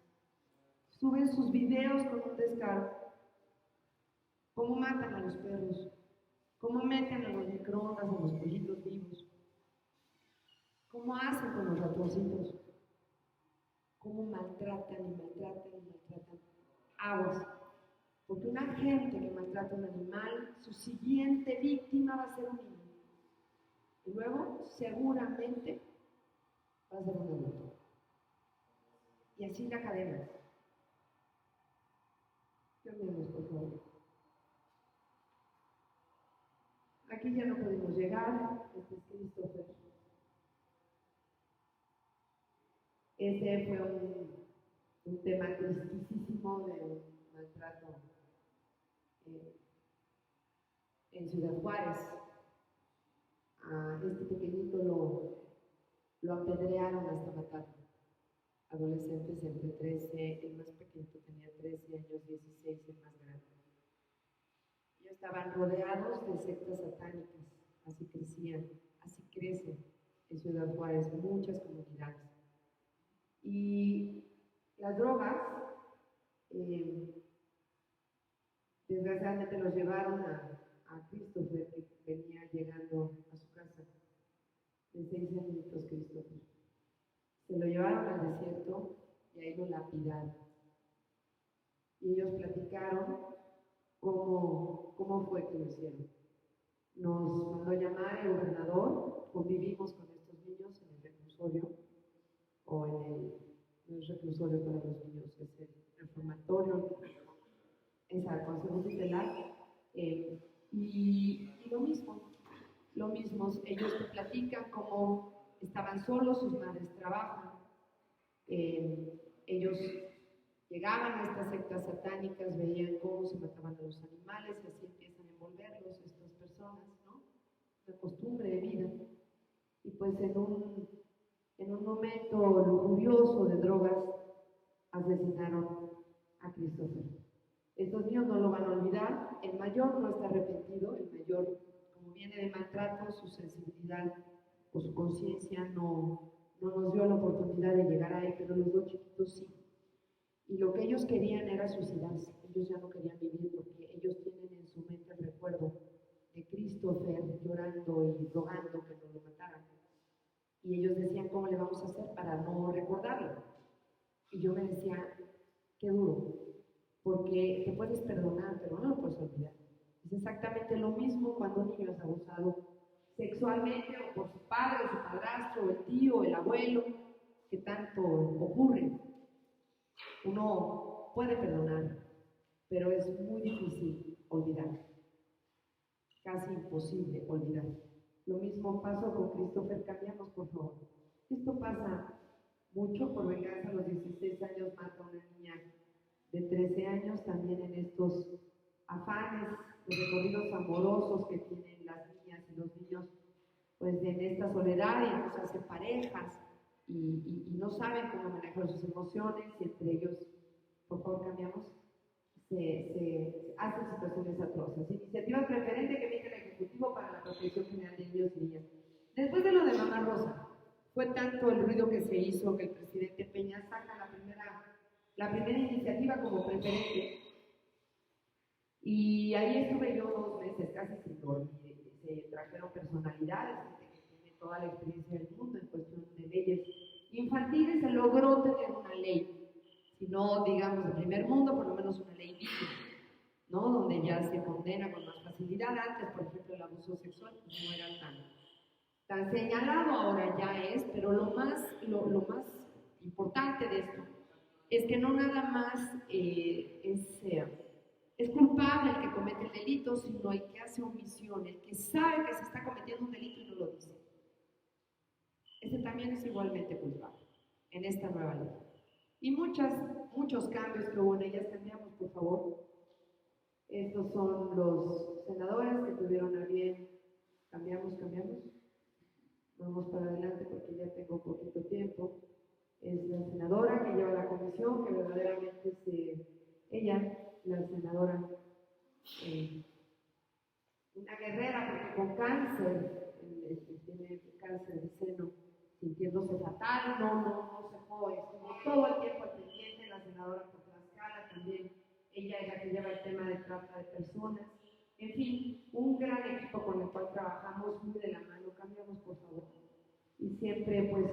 Suben sus videos con un descaro. ¿Cómo matan a los perros? ¿Cómo meten a los microondas a los pollitos vivos? ¿Cómo hacen con los ratoncitos? ¿Cómo maltratan y maltratan y maltratan? Aguas. Porque una gente que maltrata a un animal, su siguiente víctima va a ser un niño. Y luego, seguramente, va a ser un adulto. Y así la cadena. Cambiemos, por favor. Aquí ya no podemos llegar. Este es Christopher. Este fue un tema tristísimo de una maltrato en Ciudad Juárez. A este pequeñito lo apedrearon hasta matarlo. Adolescentes entre 13, el más pequeño tenía 13 años, 16 el más grande. Ellos estaban rodeados de sectas satánicas, así crecían, así crecen en Ciudad Juárez muchas comunidades. Y las drogas, desgraciadamente los llevaron a Christopher, que venía llegando a su casa de 6 añitos. Christopher se lo llevaron al desierto y ahí lo lapidaron. Y ellos platicaron cómo fue que lo hicieron. Nos mandó llamar el gobernador, convivimos con estos niños en el reclusorio, o no es reclusorio para los niños, es el reformatorio, esa consejo tutelar, y lo mismo, ellos te platican cómo estaban solos, sus madres trabajan, ellos llegaban a estas sectas satánicas, veían cómo se mataban a los animales y así empiezan a envolverlos estas personas, ¿no? Una costumbre de vida. Y pues en un momento lujurioso de drogas, asesinaron a Christopher. Estos niños no lo van a olvidar. El mayor no está arrepentido. El mayor, como viene de maltrato, su sensibilidad o su conciencia no nos dio la oportunidad de llegar a él, pero los dos chiquitos sí. Y lo que ellos querían era suicidarse. Ellos ya no querían vivir porque ellos tienen en su mente el recuerdo de Christopher llorando y rogando que no lo mataran. Y ellos decían, ¿cómo le vamos a hacer para no recordarlo? Y yo me decía, qué duro, porque te puedes perdonar, pero no lo puedes olvidar. Es exactamente lo mismo cuando un niño es abusado sexualmente o por su padre, su padrastro, el tío, el abuelo, que tanto ocurre. Uno puede perdonar, pero es muy difícil olvidar, casi imposible olvidar. Lo mismo pasó con Christopher. Cambiamos, por favor. Esto pasa mucho. Por venganza, a los 16 años mata a una niña de 13 años, también en estos afanes, los recorridos amorosos que tienen las niñas y los niños, pues en esta soledad, y entonces hacen parejas y no saben cómo manejar sus emociones, y entre ellos, por favor, cambiamos, se hacen situaciones atroces. Iniciativa preferente que emite el Ejecutivo para la Protección General de Niños y Niñas. Después de lo de Mamá Rosa, fue tanto el ruido que se hizo que el presidente Peña saca la primera iniciativa como preferente. Y ahí estuve yo 2 meses casi sin dormir. Se trajeron personalidades, gente que tiene toda la experiencia del mundo en cuestión de leyes infantiles. Se logró tener una ley, si no digamos de primer mundo, por lo menos una ley libre, ¿no? Donde ya se condena con más facilidad. Antes, por ejemplo, el abuso sexual pues no era tan señalado, ahora ya es, pero lo más importante de esto es que no nada más es culpable el que comete el delito, sino el que hace omisión, el que sabe que se está cometiendo un delito y no lo dice. Ese también es igualmente culpable en esta nueva ley. Y muchos cambios que hubo en ellas. Cambiamos, por favor. Estos son los senadores que tuvieron a bien. Cambiamos. Vamos para adelante porque ya tengo poquito tiempo. Es la senadora que lleva la comisión, que verdaderamente ella, la senadora, una guerrera, porque con cáncer, tiene cáncer de seno, sintiéndose fatal, no se fue, estuvo todo el tiempo al pendiente. La senadora por Tlaxcala también, ella es la que lleva el tema de trata de personas. En fin, un gran equipo con el cual trabajamos muy de la mano. Cambiamos, por favor. Y siempre, pues,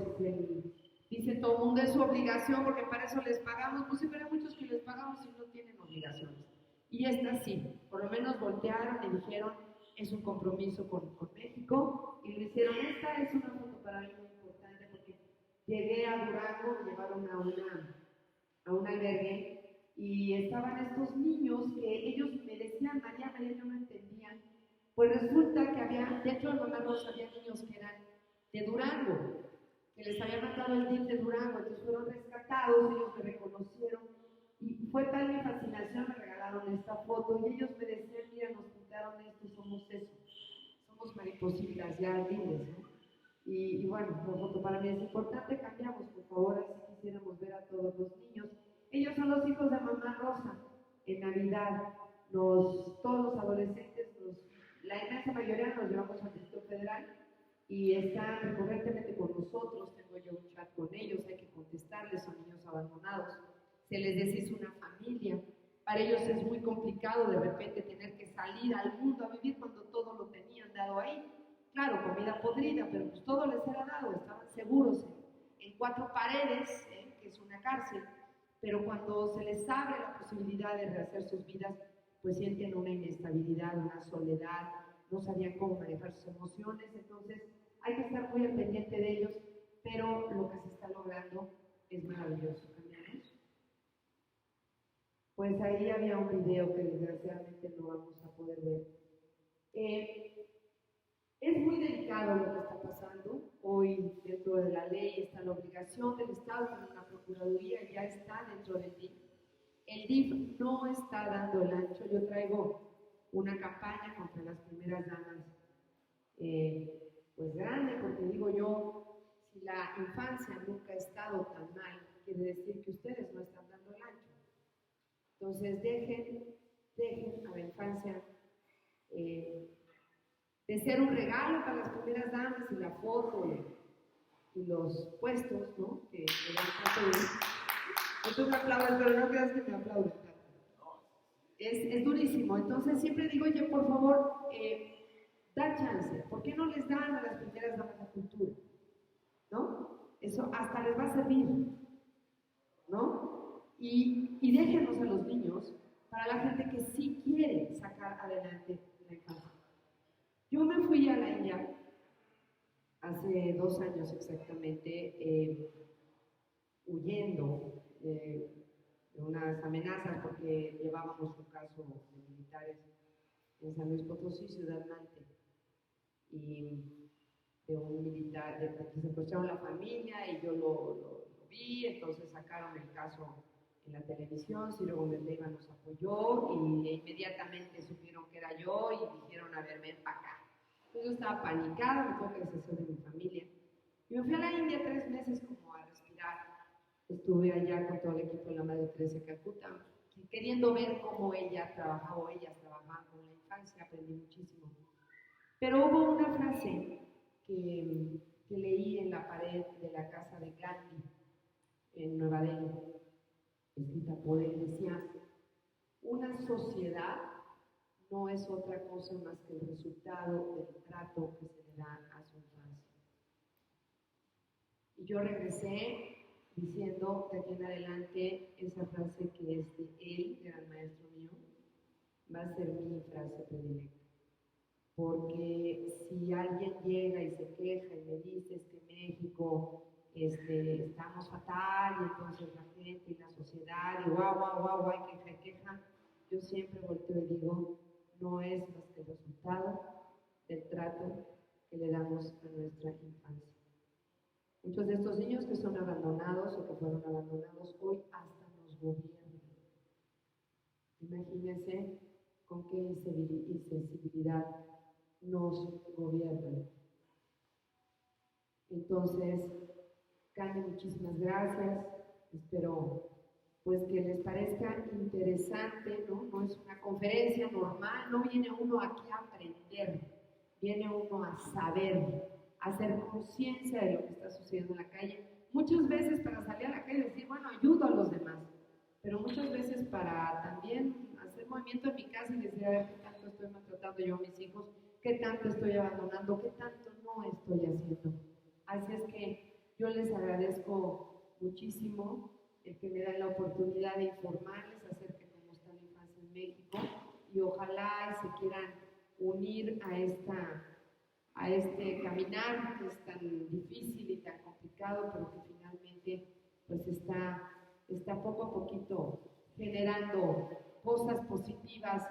dice todo el mundo es su obligación, porque para eso les pagamos. Pues sí, pero hay muchos que les pagamos y no tienen obligaciones. Y esta sí, por lo menos voltearon y dijeron, es un compromiso con México, y lo hicieron. Esta es una foto para mí muy importante, porque llegué a Durango, me llevaron a un albergue, y estaban estos niños que ellos me decían, María, yo no entendía. Pues resulta que había, dentro de Mamá Rosa había niños que eran de Durango, que les había matado el DIF de Durango, entonces fueron rescatados, ellos me reconocieron, y fue tal mi fascinación, me mandaron esta foto y ellos me decían, mira, nos pintaron esto, somos eso, somos maripositas ya libres, ¿no? Y bueno, la foto para mí es importante, cambiamos, por favor, así quisiéramos ver a todos los niños. Ellos son los hijos de Mamá Rosa. En Navidad, todos los adolescentes, la inmensa mayoría nos llevamos al Distrito Federal y están recurrentemente con nosotros. Tengo yo un chat con ellos, hay que contestarles, son niños abandonados. Se les deshizo una familia. Para ellos es muy complicado de repente tener que salir al mundo a vivir cuando todo lo tenían dado ahí. Claro, comida podrida, pero pues todo les era dado, estaban seguros en cuatro paredes, que es una cárcel, pero cuando se les abre la posibilidad de rehacer sus vidas, pues sienten una inestabilidad, una soledad, no sabían cómo manejar sus emociones, entonces hay que estar muy al pendiente de ellos, pero lo que se está logrando es maravilloso. ¿Cambiamos? Pues ahí había un video que desgraciadamente no vamos a poder ver. Es muy delicado lo que está pasando. Hoy, dentro de la ley, está la obligación del Estado de tener una procuraduría, ya está dentro del DIF. El DIF no está dando el ancho. Yo traigo una campaña contra las primeras damas, pues grande, porque digo yo, si la infancia nunca ha estado tan mal, quiere decir que ustedes no están dando el ancho. Entonces, dejen a la infancia de ser un regalo para las primeras damas y la foto y los puestos, ¿no? Que dan tanto bien. Yo me aplaudo, pero no creas que me aplauden tanto. Es durísimo. Entonces siempre digo, oye, por favor, da chance. ¿Por qué no les dan a las primeras damas la cultura? ¿No? Eso hasta les va a servir, ¿no? Y déjenos a los niños para la gente que sí quiere sacar adelante la infancia. Yo me fui a la India hace 2 años exactamente, huyendo de unas amenazas porque llevábamos un caso de militares en San Luis Potosí, Ciudad Mante, y de un militar, de que secuestraron la familia y yo lo vi, entonces sacaron el caso en la televisión, Ciro Gómez Leiva nos apoyó y inmediatamente supieron que era yo y dijeron, a ver, ven para acá. Entonces yo estaba panicada, me tuve que deshacer de mi familia. Y me fui a la India 3 meses como a respirar. Estuve allá con todo el equipo de la Madre Teresa de Calcuta, queriendo ver cómo ella trabajaba o ellas trabajaban con la infancia, aprendí muchísimo. Pero hubo una frase que leí en la pared de la casa de Gandhi en Nueva Delhi, escrita por él, decía, una sociedad no es otra cosa más que el resultado del trato que se le da a su infancia. Y yo regresé diciendo de aquí en adelante esa frase que es de él, gran maestro mío, va a ser mi frase predilecta. Porque si alguien llega y se queja y me dice es que México estamos fatal y entonces la gente y la sociedad y guau, hay queja, yo siempre volteo y digo, no es más que el resultado del trato que le damos a nuestra infancia. Muchos de estos niños que son abandonados o que fueron abandonados hoy hasta nos gobiernan. Imagínense con qué insensibilidad nos gobiernan. Entonces, Candy, muchísimas gracias. Espero pues que les parezca interesante, ¿no? No es una conferencia normal, no viene uno aquí a aprender, viene uno a saber, a hacer conciencia de lo que está sucediendo en la calle. Muchas veces para salir a la calle y decir, bueno, ayudo a los demás, pero muchas veces para también hacer movimiento en mi casa y decir, a ver, qué tanto estoy maltratando yo a mis hijos, qué tanto estoy abandonando, qué tanto no estoy haciendo. Así es que yo les agradezco muchísimo el que me dan la oportunidad de informarles acerca de cómo está la infancia en México y ojalá se quieran unir a este caminar que es tan difícil y tan complicado, pero que finalmente pues está poco a poquito generando cosas positivas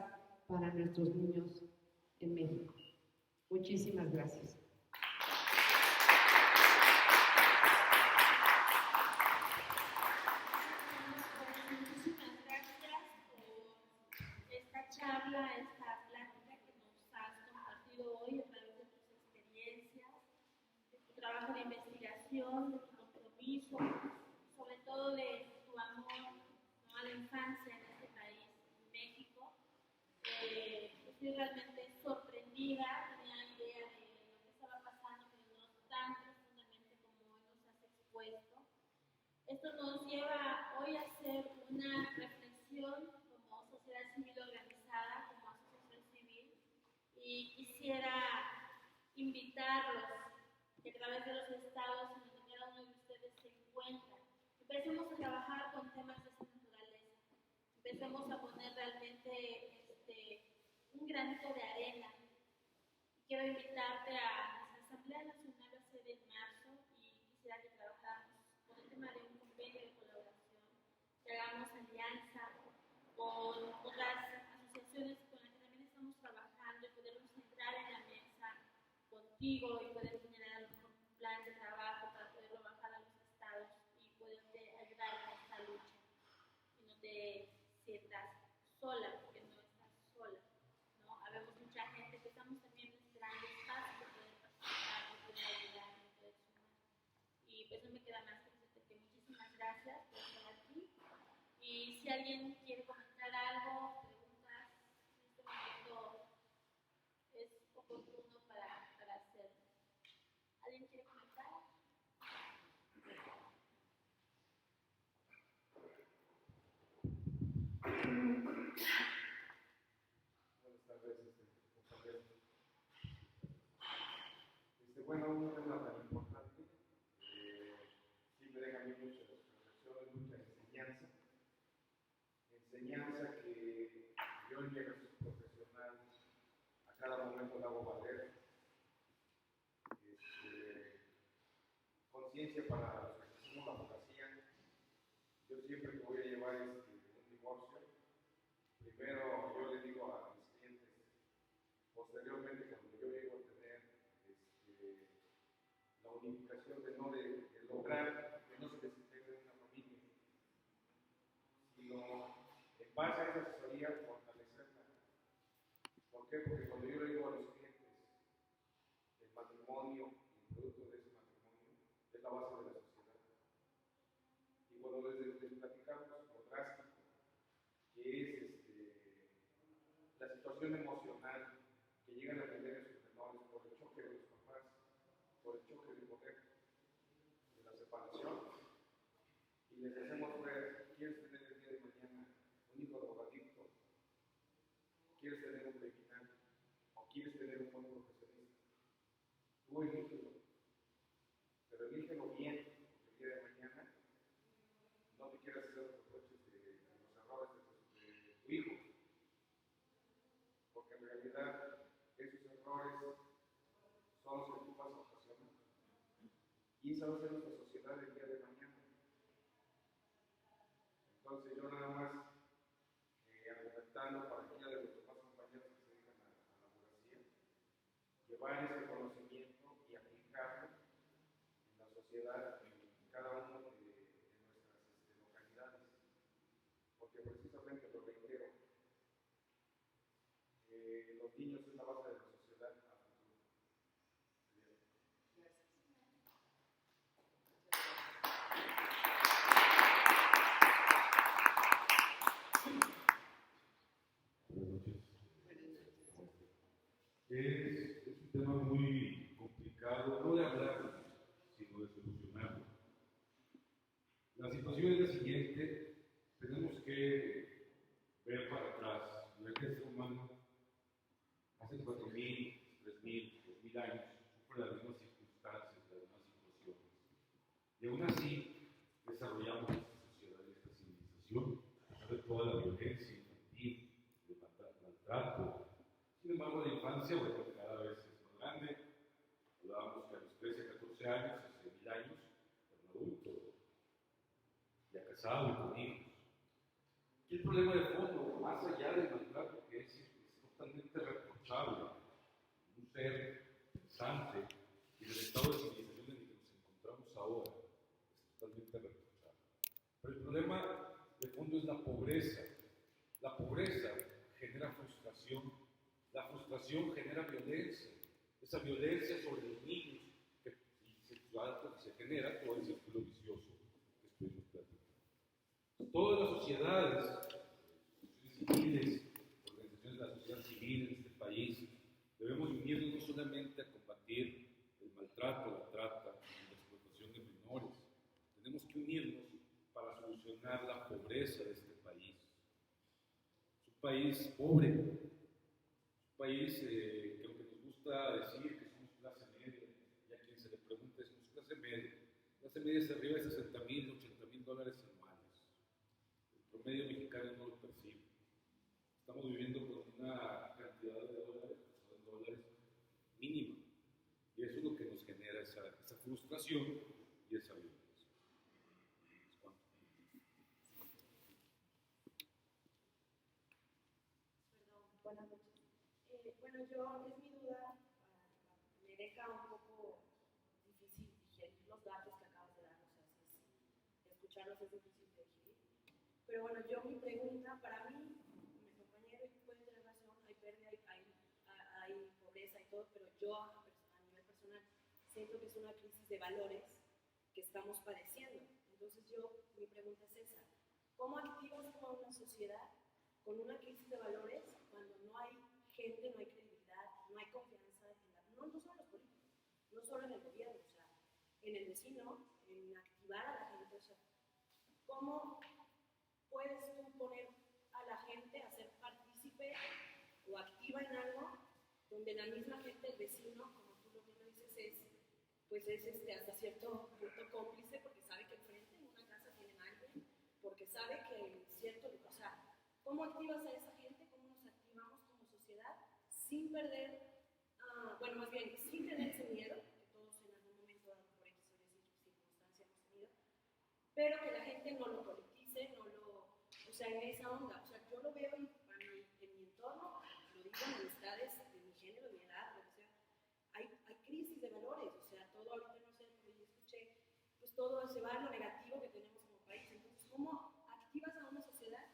para nuestros niños en México. Muchísimas gracias. trabajo de investigación, de tu compromiso, sobre todo de tu amor, ¿no?, a la infancia en este país, en México. Estoy realmente sorprendida, tenía idea de lo que estaba pasando, pero no tan profundamente como hoy nos has expuesto. Esto nos lleva hoy a hacer una reflexión como sociedad civil organizada, como asociación civil, y quisiera invitarlos que a través de los estados en donde cada uno de ustedes se encuentra, empecemos a trabajar con temas de esa naturaleza, empecemos a poner realmente un granito de arena. Y quiero invitarte a nuestra Asamblea Nacional, va a ser en marzo, y quisiera que trabajáramos con el tema de un convenio de colaboración, que hagamos alianza con otras asociaciones con las que también estamos trabajando y podernos entrar en la mesa contigo y poder generar un plan de trabajo para poderlo bajar a los estados y poderte ayudar en esta lucha. Y no te sientas sola, porque no estás sola, ¿no? Habemos mucha gente que estamos también esperando espacio de poder participar, de poder ayudar, de poder sumar. Y pues no me queda más que decirte que muchísimas gracias por estar aquí. Y si alguien quiere comentar algo, preguntas, en este momento es oportuno para hacerlo. ¿Alguien quiere comentar? Buenas tardes, compañeros. Bueno, un tema tan importante, sí me deja a mí muchas reflexiones, mucha enseñanza. Enseñanza que yo en mi ejercicio profesional a cada momento la hago valer. Conciencia para los que hacemos la abogacía. Yo siempre que voy a llevar un divorcio, primero yo le digo a mis clientes, posteriormente cuando yo llego a tener la unificación de lograr que no se desintegre una familia, sino en base a esa asesoría fortalecerla. ¿Por qué? Porque cuando yo le digo a los clientes, el matrimonio y el producto de ese matrimonio es la base de la sociedad. Y cuando les platicamos lo drástico que es la situación emocional que llegan a tener esos menores por el choque de los papás, por el choque del poder, de la separación, y les hacemos ver, ¿quieres tener el día de mañana un hijo drogadicto? ¿Quieres tener un criminal? ¿O quieres tener un buen profesionista? Tú elígelo, pero elígelo bien, porque el día de mañana no te quieras hacer los reproches de los errores de tu hijo, porque en realidad esos errores son los que tú vas a ocasionar. Y esa va a ser nuestra sociedad el día de mañana. Entonces yo nada más argumentando para aquella de los demás compañeros que se dedican a la abogacía, llevar ese conocimiento y aplicarlo en la sociedad, en cada uno de nuestras localidades, porque precisamente lo reitero, los niños es la base de la sociedad a futuro. Es un tema muy complicado, no de hablar, sino de solucionarlo. La situación es la siguiente: tenemos que ver para atrás. El ser humano hace 4.000, 3.000, 2.000 años sufre las mismas circunstancias, las mismas situaciones. Y aún así desarrollamos esta sociedad y esta civilización a pesar de toda la violencia infantil, el maltrato. Sin embargo, la infancia, bueno, cada vez es más grande. Hablábamos que a los 13, 14 años, hace 1.000 años, era un adulto, ya casado y con hijos. Y el problema de fondo, más allá del maltrato, que es totalmente reprochable, un ser pensante y del estado de civilización en el que nos encontramos ahora, es totalmente reprochable. Pero el problema de fondo es la pobreza. La pobreza genera frustración. La frustración genera violencia. Esa violencia sobre los niños, y se se genera todo el círculo vicioso que estuvimos platicando. Todas las sociedades, civiles, organizaciones de la sociedad civil en este país, debemos unirnos no solamente a combatir el maltrato, la trata y la explotación de menores, tenemos que unirnos para solucionar la pobreza de este país. Es un país pobre, es un país que aunque nos gusta decir que somos clase media, y a quien se le pregunte somos clase media es arriba de $60,000, $80,000 anuales. El promedio mexicano no lo percibe. Estamos viviendo con una cantidad de dólares mínima. Y eso es lo que nos genera esa frustración y esa violencia. Perdón, buenas noches. Bueno, yo, es mi duda, me deja un poco difícil digerir los datos que acabas de dar, o sea, escucharlos es difícil de digerir. Pero bueno, yo mi pregunta, para mí, mi compañero puede tener razón, hay pérdida, hay pobreza y todo, pero yo a nivel personal siento que es una crisis de valores que estamos padeciendo. Entonces mi pregunta es esa, ¿cómo activas tú a una sociedad con una crisis de valores cuando no hay gente, no hay credibilidad, no hay confianza no solo en los políticos, no solo en el gobierno, o sea, en el vecino, en activar a la gente, o sea, ¿cómo puedes tú poner a la gente a ser partícipe o activa en algo donde la misma gente, el vecino, como tú lo mismo dices, es hasta cierto punto cómplice porque sabe que enfrente en una casa tienen a alguien, porque sabe que en cierto lugar, o sea, ¿cómo activas a esa gente? ¿Cómo nos activamos como sociedad sin perder, más bien, sin tener ese miedo, que todos en algún momento, por X o Y circunstancia hemos tenido, pero que la gente no lo politice, o sea, en esa onda, o sea, yo lo veo en mi entorno, lo digo en amistades de mi género, de mi edad, lo que sea, hay crisis de valores, o sea, todo ahorita, no sé, porque yo escuché, pues todo se va a lo negativo que tenemos como país, entonces, ¿cómo activas a una sociedad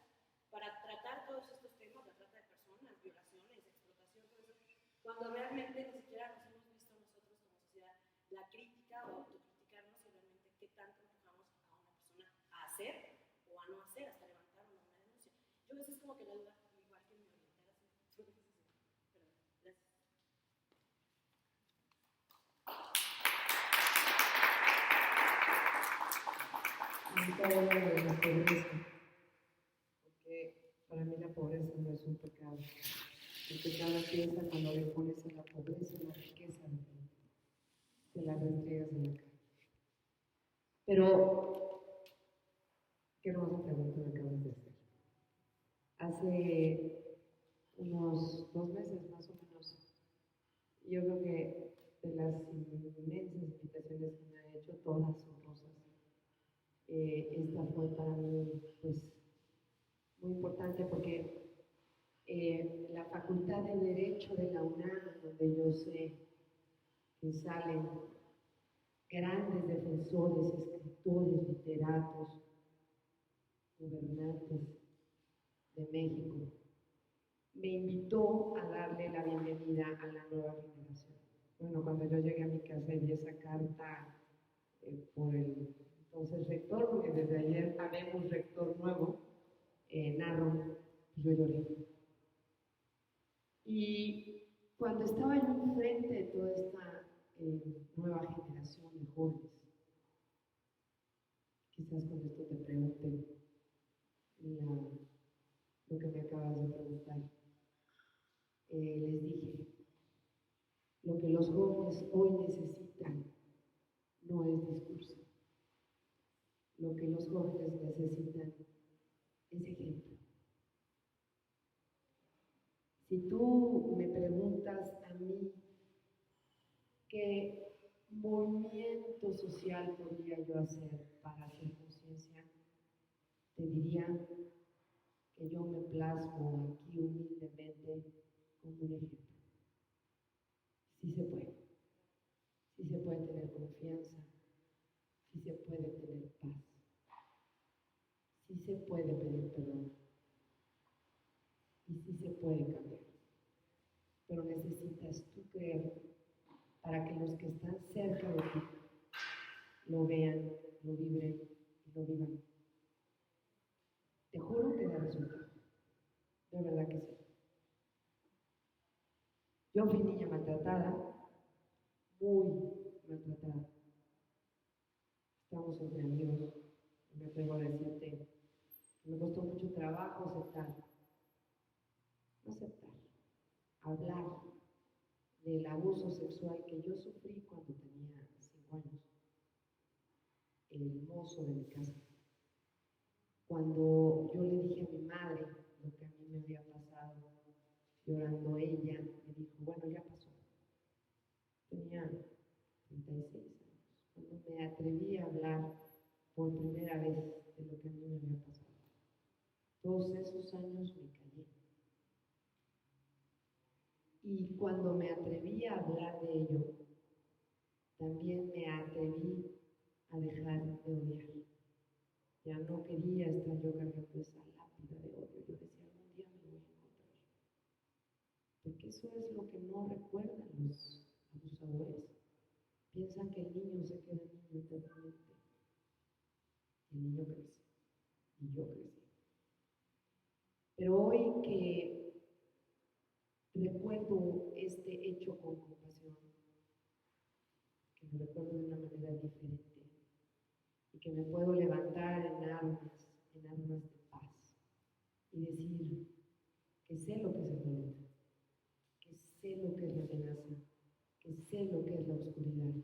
para tratar todos estos temas, la trata de personas, violaciones, explotación, todo eso, cuando realmente ni siquiera nos hemos visto nosotros como sociedad la crítica o autocriticarnos y realmente qué tanto empujamos a una persona a hacer o a no hacer, hasta levantar una denuncia? Yo esa es como que la duda, igual que me orientaras en perdón, gracias. Ahorita hablo de la pobreza, porque para mí la pobreza no es un pecado. El pecado empieza cuando le pones a la pobreza la riqueza de ti, te la restregas en la cara. Pero, qué hermosa pregunta me acabas de hacer. Hace unos 2 meses más o menos, yo creo que de las inmensas invitaciones que me han hecho, todas son rosas. Esta fue para mí, pues, muy importante porque la Facultad de Derecho de la UNAM, donde yo sé que salen grandes defensores, escritores, literatos, gobernantes de México, me invitó a darle la bienvenida a la nueva generación. Bueno, cuando yo llegué a mi casa y vi esa carta por el entonces rector, porque desde ayer habemos rector nuevo, Narro, yo lloré. Y cuando estaba yo enfrente de toda esta nueva generación de jóvenes, quizás con esto te pregunten lo que me acabas de preguntar, les dije, lo que los jóvenes hoy necesitan no es discurso, lo que los jóvenes necesitan es ejemplo. Si tú me preguntas a mí qué movimiento social podría yo hacer para hacer conciencia, te diría que yo me plasmo aquí humildemente como un ejemplo. Sí se puede. Sí se puede tener confianza. Sí se puede tener paz. Sí se puede pedir perdón. Y sí se puede cambiar. Pero necesitas tú creer para que los que están cerca de ti lo vean, lo vibren y lo vivan. Te juro que da resultado. De verdad que sí. Yo fui niña maltratada, muy maltratada. Estamos entre amigos. Me atrevo a decirte que me costó mucho trabajo aceptar, hablar del abuso sexual que yo sufrí cuando tenía 5 años. El mozo de mi casa. Cuando yo le dije a mi madre lo que a mí me había pasado, llorando ella, me dijo, bueno, ya pasó. Tenía 36 años. Cuando me atreví a hablar por primera vez de lo que a mí me había pasado. Todos esos años me callé. Y cuando me atreví a hablar de ello, también me atreví a dejar de odiar. Ya no quería estar yo cargando esa lápida de odio. Yo decía, algún día me voy a encontrar. Porque eso es lo que no recuerdan los abusadores. Piensan que el niño se queda niño eternamente. El niño crece. Y yo crecí. Pero hoy que recuerdo este hecho con compasión, que lo recuerdo de una manera diferente y que me puedo levantar en armas de paz y decir que sé lo que es el dolor, que sé lo que es la amenaza, que sé lo que es la oscuridad,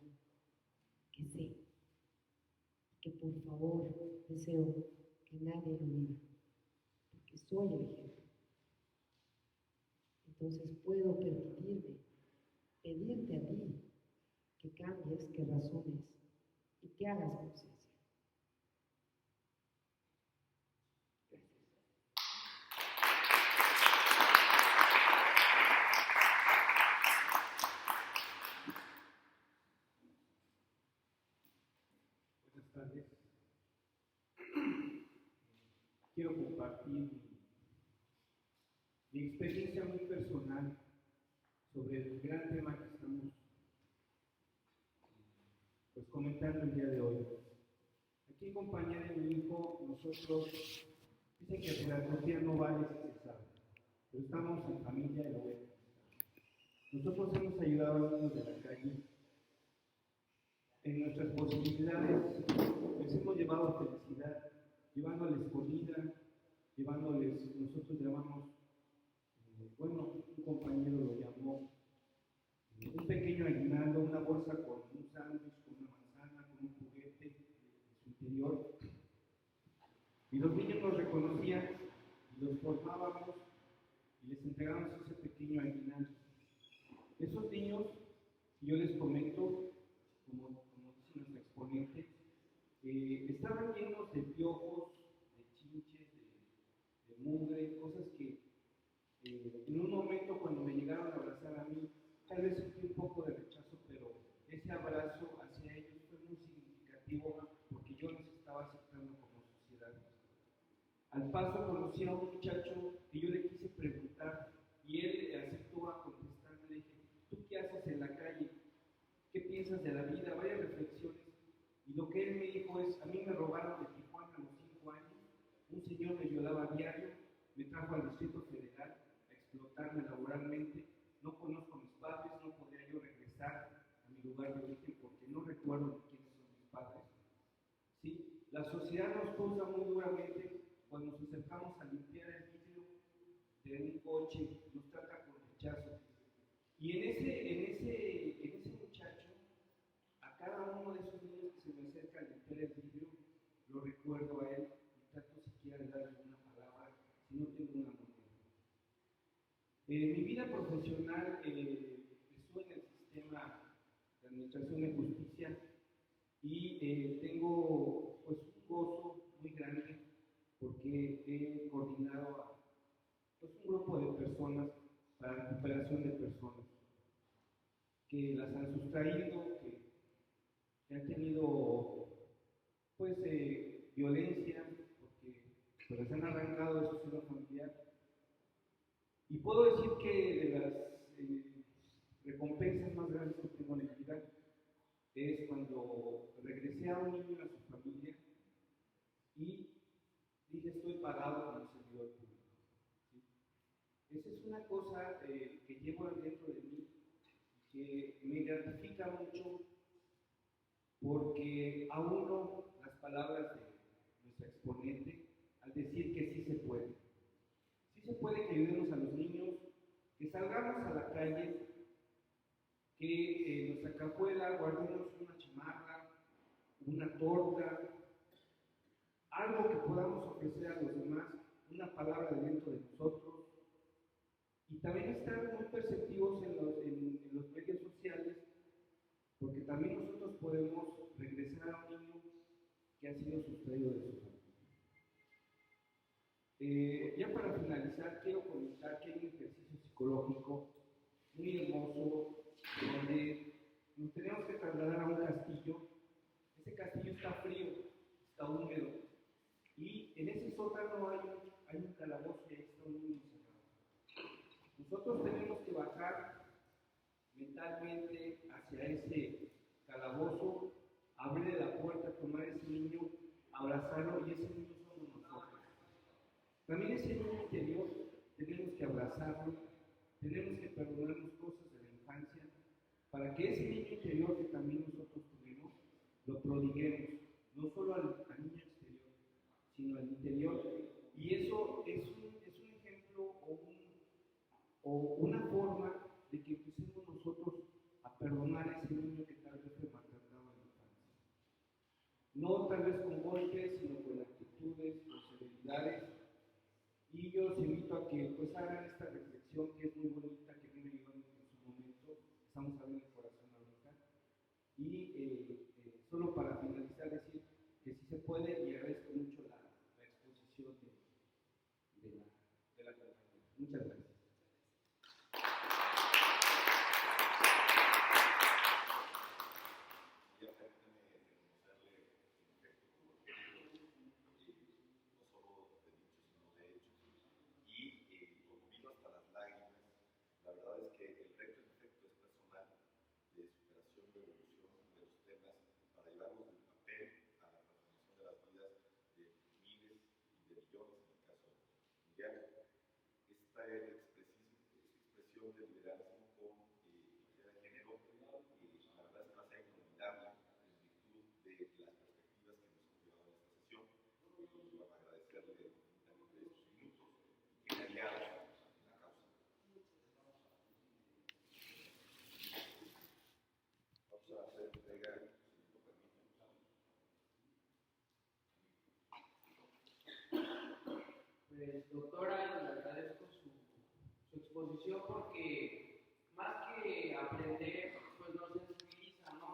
que sé, que por favor deseo que nadie lo viva, porque soy el ejemplo. Entonces puedo permitirme pedirte a ti que cambies, que razones y que hagas conciencia. Buenas tardes. Quiero compartir mi experiencia muy personal sobre el gran tema que estamos comentando el día de hoy. Aquí en compañía de mi hijo, nosotros, dicen que la filantropía no vale si se sabe, pero estamos en familia y lo voy a comentar. Nosotros hemos ayudado a niños de la calle en nuestras posibilidades, les hemos llevado felicidad, llevándoles comida, llevándoles, nosotros llamamos, bueno, un compañero lo llamó, un pequeño aguinaldo, una bolsa con un sándwich, con una manzana, con un juguete en su interior. Y los niños nos reconocían y los formábamos y les entregábamos ese pequeño aguinaldo. Esos niños, yo les comento, como dice nuestra exponente, estaban llenos de piojos, de chinches, de mugre, cosas que en un momento cuando me llegaron a abrazar a mí, tal vez sentí un poco de rechazo, pero ese abrazo hacia ellos fue muy significativo porque yo los estaba aceptando como sociedad. Al paso conocí a un muchacho que yo le quise preguntar y él aceptó a contestar. Le dije, ¿tú qué haces en la calle? ¿Qué piensas de la vida? Varias reflexiones. Y lo que él me dijo es, a mí me robaron de Tijuana a los 5 años, un señor me violaba a diario, me trajo al Distrito Federal a explotarme laboralmente, no conozco a mis padres, no podría yo regresar a mi lugar de origen porque no recuerdo de quiénes son mis padres. ¿Sí? La sociedad nos juzga muy duramente cuando nos acercamos a limpiar el vidrio de un coche, nos trata con rechazo. Y en ese muchacho, a cada uno de esos niños que se me acerca a limpiar el vidrio, lo recuerdo a él y trato siquiera de darle una palabra, si no tengo una moneda. Mi vida profesional estuve en el sistema de administración de justicia y tengo pues un gozo muy grande porque he coordinado a pues, un grupo de personas para la recuperación de personas que las han sustraído, que han tenido pues violencia, porque pues, les han arrancado de su seno familiar. Y puedo decir que de las recompensas más grandes que tengo en la vida es cuando regresé a un niño a su familia y dije, estoy pagado como servidor público. ¿Sí? Esa es una cosa que llevo dentro de mí, que me gratifica mucho, porque a uno las palabras de nuestra exponente, al decir que sí se puede. Sí se puede que ayudemos a los niños, que salgamos a la calle, que en nuestra cajuela guardemos una chamarra, una torta, algo que podamos ofrecer a los demás, una palabra de dentro de nosotros, y también estar muy perceptivos en los medios sociales, porque también nosotros podemos regresar a un niño que ha sido sustraído de su familia. Ya para finalizar, quiero comentar que hay un ejercicio psicológico muy hermoso, donde nos tenemos que trasladar a un castillo. Ese castillo está frío, está húmedo, y en ese sótano hay un calabozo y ahí está un niño encerrado. Nosotros tenemos que bajar mentalmente hacia ese calabozo, abrir la puerta, tomar ese niño, abrazarlo, y ese niño somos nosotros. También ese niño interior tenemos que abrazarlo, tenemos que perdonarnos cosas de la infancia, para que ese niño interior que también nosotros tuvimos, lo prodiguemos, no solo al niño exterior, sino al interior. Y eso es un ejemplo o una forma de que empecemos nosotros a perdonar a ese niño que tal vez fue maltratado en la infancia. No tal vez con golpes, sino con actitudes, con severidades. Y yo los invito a que pues hagan esta reflexión, que es muy bonita, que a mí me ayudó en su momento. Estamos abriendo el corazón ahorita. Y solo para finalizar, decir que sí se puede, y agradezco mucho la exposición de la compañía. Muchas gracias. La verdad es que el reto en efecto es personal, de superación, de evolución de los temas, para llevarlos del papel a la transformación de las vidas de miles y de millones en el caso mundial. Esta expresión de liderazgo con identidad de género, la verdad es que va a ser inolvidable en virtud de las perspectivas que nos han llevado a esta sesión. Y yo agradecerle infinitamente estos minutos y que me aliado en la causa. Vamos a hacer entrega, si lo permiten. Pues, doctora, le agradezco su exposición, porque más que aprender, pues nos sensibiliza, ¿no?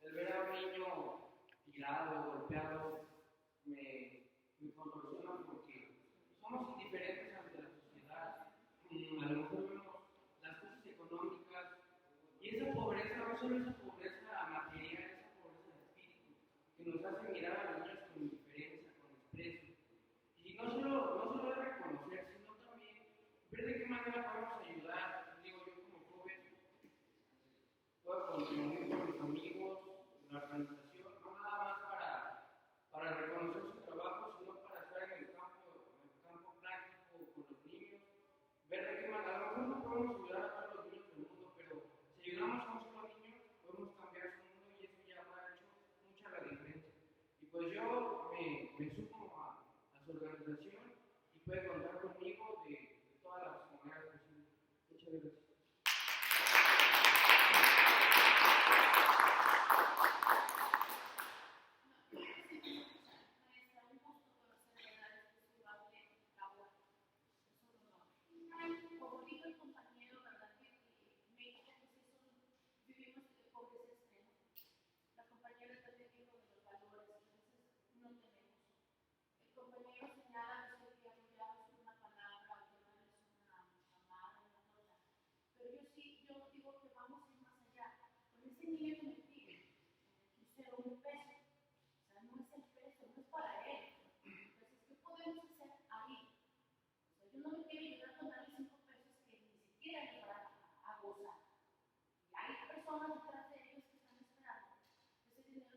El ver a un niño tirado, golpeado, me contorsiona, porque somos indiferentes ante la sociedad. A lo mejor vemos las cosas económicas y esa pobreza, no solo esa pobreza material, esa pobreza de espíritu, que nos hace mirar a los niños con indiferencia, con desprecio. Y no solo es reconocer, sino también ver de qué manera podemos ayudar. Digo, yo como joven puedo contribuir con mis amigos, la organización, no nada más para reconocer su trabajo, sino para estar en el campo práctico con los niños, ver de qué manera. A lo mejor no podemos ayudar a todos los niños del mundo, pero si ayudamos a un solo niño, podemos cambiar su mundo, y eso ya ha hecho mucha la diferencia. Y pues yo me sumo a su organización, y puede contar conmigo de todas las maneras posibles. Muchas gracias. Maestra, un gusto conocerle, de su amable labor. Es un honor. Como dijo el compañero, ¿verdad? Que en México, pues vivimos de pobreza extrema. La compañera también dijo de los valores, a veces no tenemos. El compañero señala que apoyamos una palabra, que darles una mamada, una torta. Pero yo digo que vamos a ir más allá. Con ese niño que me pide, quise un peso. O sea, no es el peso, no es para él. Entonces, ¿qué podemos hacer ahí? O sea, yo no le quiero ayudar con darle 5 pesos que ni siquiera le van a gozar. Y hay personas detrás de ellos que están esperando ese dinero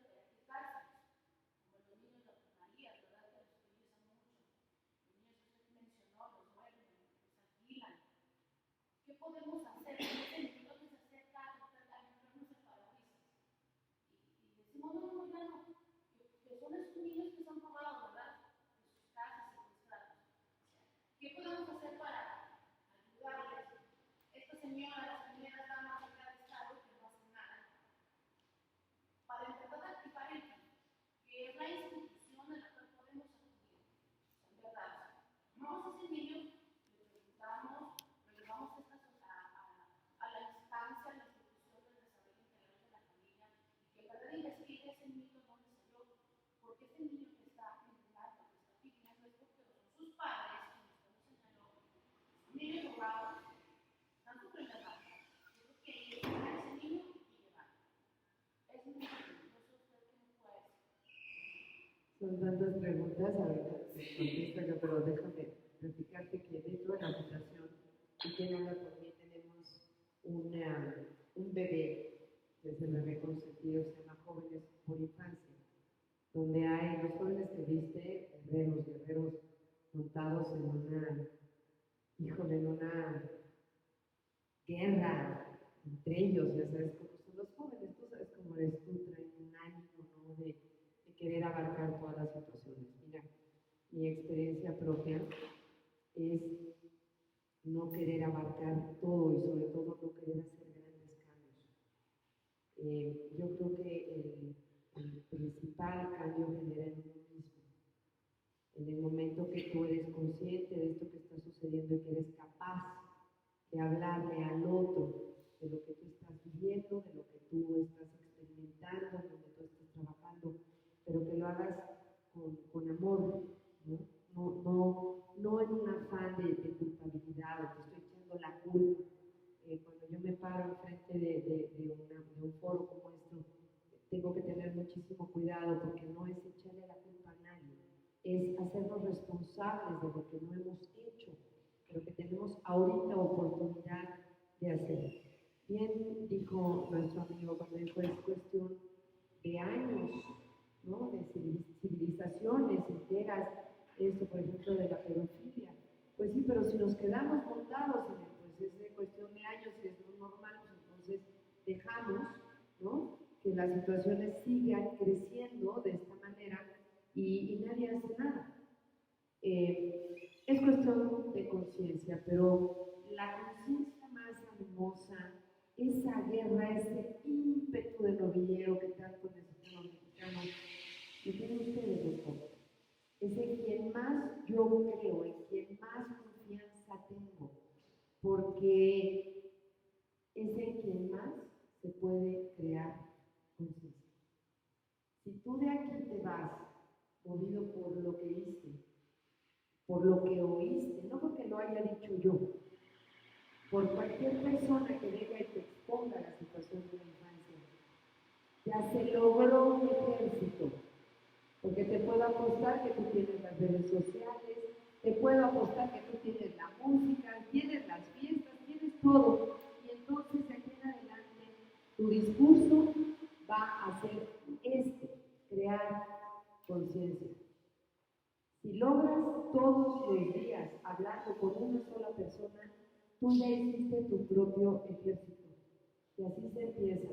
podemos hacer con ese niño que se acerca a comprarnos el parabrisas? Y decimos, no, ya no, que son esos niños que son robados, ¿verdad? De sus casas secuestrados. ¿Qué podemos hacer para ayudarles? Esta señora, las primeras damas acá de Estado que no hacen nada, para empezar a activar el PIB, que es la institución en la cual podemos acudir. En verdad, vamos a ese niño, le preguntamos, lo llevamos a la instancia, a la institución del desarrollo integral de la familia, y que en verdad investigue ese niño dónde salió, porque ese niño que está inventando, que está pidiendo, es porque son sus padres, como usted nos señaló, son niños robados, están sufriendo mal. Yo creo que hay que llevar a ese niño y llevarlo. Es muy difícil, no sé usted qué me puede decir. Son tantas preguntas, a ver, contesto, pero déjame platicarte que dentro de la fundación, y quien habla por mí, tenemos un bebé, que es el bebé consentido, se llama Jóvenes por Infancia, donde hay los jóvenes que viste, guerreros montados en una, híjole, en una guerra entre ellos, ya sabes cómo son los jóvenes, tú sabes cómo eres tú, traen un ánimo, ¿no?, de querer abarcar todas las situaciones. Mira, mi experiencia propia es no querer abarcar todo y sobre todo no querer hacer grandes cambios. Yo creo que el principal cambio genera en uno mismo. En el momento que tú eres consciente de esto que está sucediendo y que eres capaz de hablarle al otro de lo que tú estás viviendo, de lo que tú estás experimentando, de donde tú estás trabajando, pero que lo hagas con amor, ¿no? No en un afán de culpabilidad, o te estoy echando la culpa. Cuando yo me paro enfrente de un foro como esto, tengo que tener muchísimo cuidado porque no es echarle la culpa a nadie, es hacernos responsables de lo que no hemos hecho, pero que tenemos ahorita oportunidad de hacer. Bien dijo nuestro amigo cuando dijo, es cuestión de años, ¿no?, de civilizaciones enteras, esto por ejemplo de la pedofilia. Pues sí, pero si nos quedamos montados en él, pues es de cuestión de años y es lo normal, pues entonces dejamos, ¿no?, que las situaciones sigan creciendo de esta manera y nadie hace nada. Es cuestión de conciencia, pero la conciencia más animosa, esa guerra, ese ímpetu de novillero que tanto necesitan los mexicanos, lo tienen ustedes, doctor. Es en quien más yo creo, en quien más confianza tengo, porque es en quien más se puede crear conciencia. Si tú de aquí te vas movido por lo que viste, por lo que oíste, no porque lo haya dicho yo, por cualquier persona que venga y te exponga la situación de la infancia, ya se logró un ejército, porque te puedo apostar que tú tienes las redes sociales, te puedo apostar que tú tienes la música, tienes las fiestas, tienes todo, y entonces de aquí en adelante tu discurso va a ser crear conciencia. Si logras todos los días hablando con una sola persona, tú ya hiciste tu propio ejército. Y así se empieza.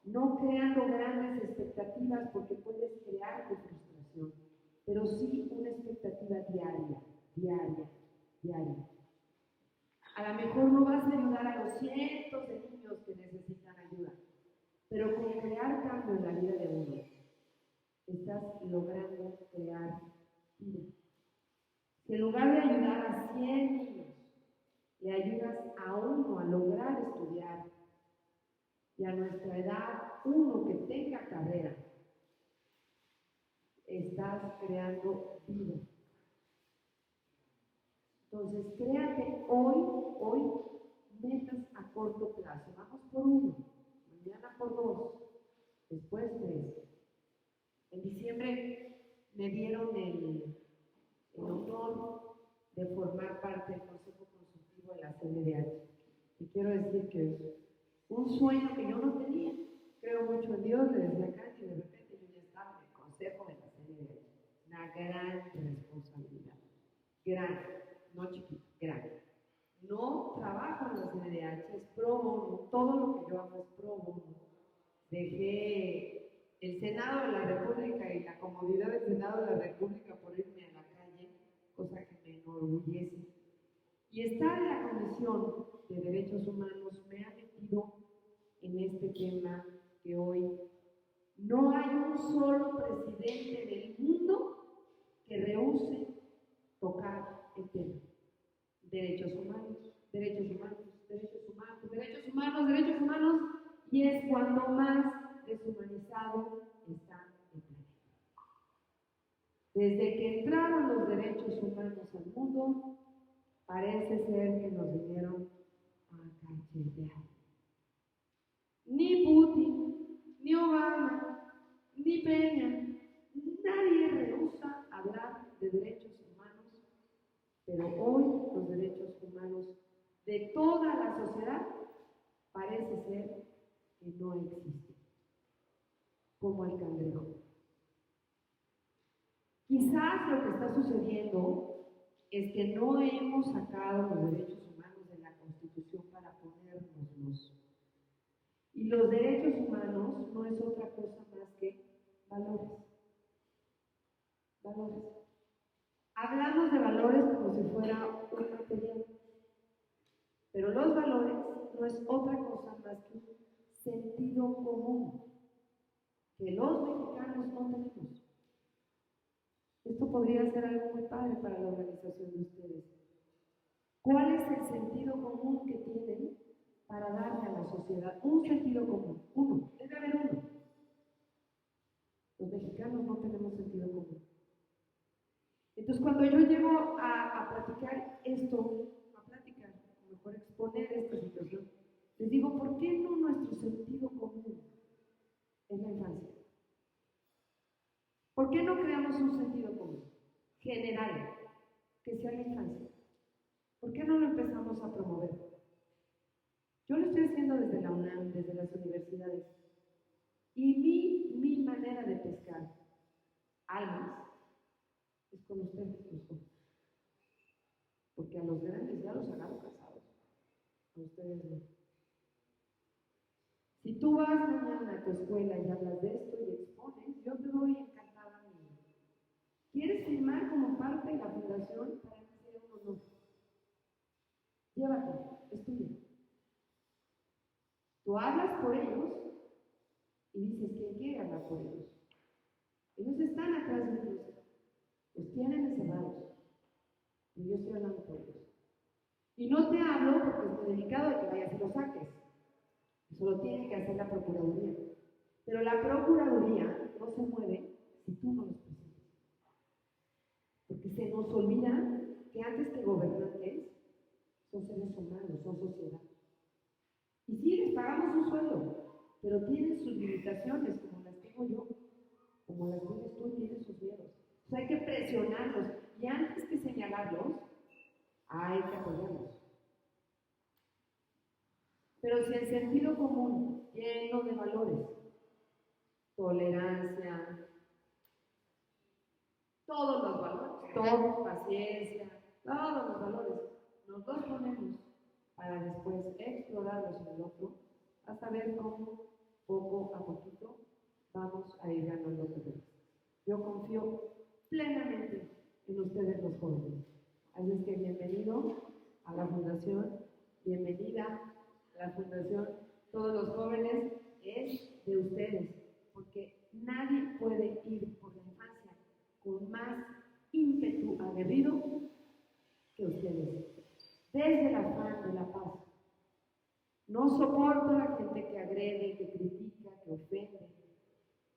No creando grandes expectativas porque puedes crear tu frustración, pero sí una expectativa diaria. A lo mejor no vas a ayudar a los cientos de niños que necesitan ayuda, pero con crear cambio en la vida de uno, estás logrando crear vida. Si en lugar de ayudar a 100 niños, le ayudas a uno a lograr estudiar, y a nuestra edad, uno que tenga carrera, estás creando vida. Entonces, créate hoy metas a corto plazo. Vamos por 1, mañana por 2, después 3. En diciembre me dieron el honor de formar parte del Consejo Consultivo de la CNDH. Y quiero decir que un sueño que yo no tenía. Creo mucho en Dios desde acá y de repente yo ya estaba en el Consejo de la CNDH. Una gran responsabilidad. Gran, no chiquita, gran. no trabajo en la CNDH, es pro bono, todo lo que yo hago es pro bono. Dejé el Senado de la República y la comodidad del Senado de la República por irme a la calle, cosa que me enorgullece. Y estar en la Comisión de Derechos Humanos me ha metido en este tema que hoy no hay un solo presidente del mundo que rehúse tocar el tema. Derechos humanos, derechos humanos, derechos humanos, derechos humanos, derechos humanos, y es cuando más deshumanizado está el planeta. Desde que entraron los derechos humanos al mundo, parece ser que nos vinieron a cachetear. Ni Putin, ni Obama, ni Peña, nadie rehúsa hablar de derechos humanos, pero hoy los derechos humanos de toda la sociedad parece ser que no existen, como el cangrejo. Quizás lo que está sucediendo es que no hemos sacado los derechos humanos de la Constitución para ponérnoslos. Y los derechos humanos no es otra cosa más que valores. Valores. Hablamos de valores como si fuera un material, pero los valores no es otra cosa más que un sentido común que los mexicanos no tenemos. Esto podría ser algo muy padre para la organización de ustedes. ¿Cuál es el sentido común que tienen para darle a la sociedad? Un sentido común, uno, debe haber uno. Los mexicanos no tenemos sentido común. Entonces, cuando yo llego a platicar esto, a mejor exponer esta situación, les digo, ¿por qué no nuestro sentido común es la infancia? ¿Por qué no creamos un sentido común general que sea la infancia? ¿Por qué no lo empezamos a promover? Yo lo estoy haciendo desde la UNAM, desde las universidades, y mi manera de pescar almas es con ustedes, los jóvenes. Porque a los grandes ya los agarro casados, a ustedes no. Si tú vas mañana a tu escuela y hablas de esto y expones, yo te doy encantada a mí. ¿Quieres firmar como parte de la fundación? Para mí sería un honor. Llévatelo, es tuyo. Tú hablas por ellos y dices quién quiere hablar por ellos. Ellos están atrás de ellos, los tienen encerrados. Y yo estoy hablando por ellos. Y no te hablo porque es muy delicado de que vayas y lo saques. Eso lo tiene que hacer la Procuraduría. Pero la Procuraduría no se mueve si tú no los presentas. Porque se nos olvida que antes que gobernantes son seres humanos, son sociedad. Y sí, les pagamos un sueldo, pero tienen sus limitaciones, como las tengo yo, como las tienes tú, y tienen sus miedos. O sea, hay que presionarlos. Y antes que señalarlos, hay que apoyarlos. Pero si el sentido común, lleno de valores, tolerancia, todos los valores, todos, paciencia, todos los valores, nos los ponemos para después explorarlos en el otro, hasta ver cómo poco a poquito vamos a ir ganando terreno. Yo confío plenamente en ustedes los jóvenes. Así es que bienvenido a la Fundación, bienvenida a la Fundación. Todos los jóvenes es de ustedes, porque nadie puede ir por la infancia con más ímpetu aguerrido que ustedes. Desde el afán de la paz. No soporto a la gente que agrede, que critica, que ofende,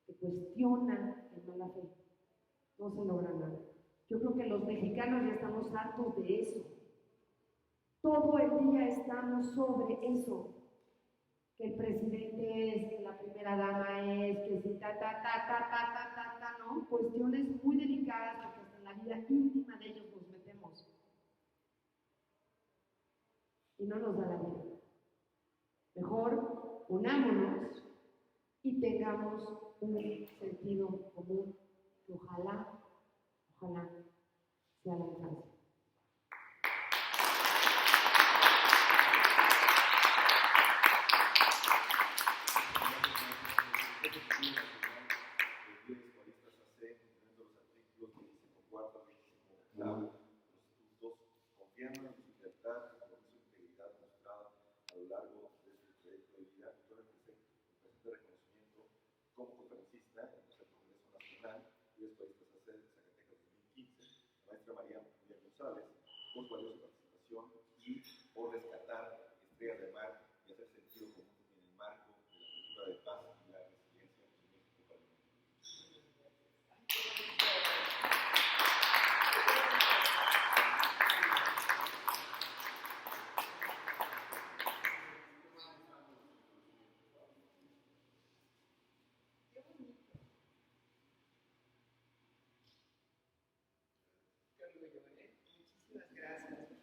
que cuestiona en mala fe. No se logra nada. Yo creo que los mexicanos ya estamos hartos de eso. Todo el día estamos sobre eso. Que el presidente es, que la primera dama es, que si ¿no? Cuestiones muy delicadas porque hasta en la vida íntima de ellos nos metemos. Y no nos da la vida. Mejor unámonos y tengamos un sentido común que ojalá sea la infancia. de reconocimiento como conferencista en el Congreso Nacional y después hacer Zacatecas 2015, la maestra María Miguel González, por su valiosa participación y por rescatar Estrellas de Mar y hacer sentido común en el marco de la cultura de paz y la resiliencia en México para el mundo. Muchísimas gracias.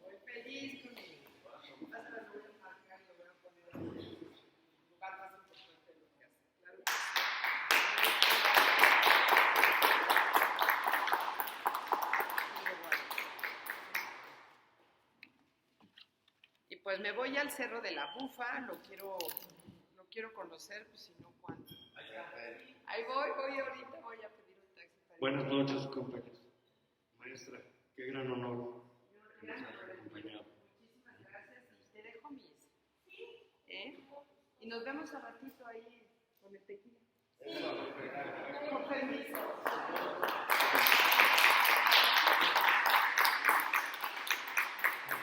Muy feliz con mi. Más para no voy a marcar, lo voy a poner en el lugar más importante de lo que hace. Claro que sí. Y pues me voy al Cerro de la Bufa, lo quiero conocer, pues si no, ¿cuándo? Ahí voy ahorita, voy a pedir un taxi para ir. Buenas noches, compañeros. Maestra, qué gran honor que nos haya acompañado. Muchísimas gracias y te dejo mis. Y nos vemos a ratito ahí con el tequila. Con permiso.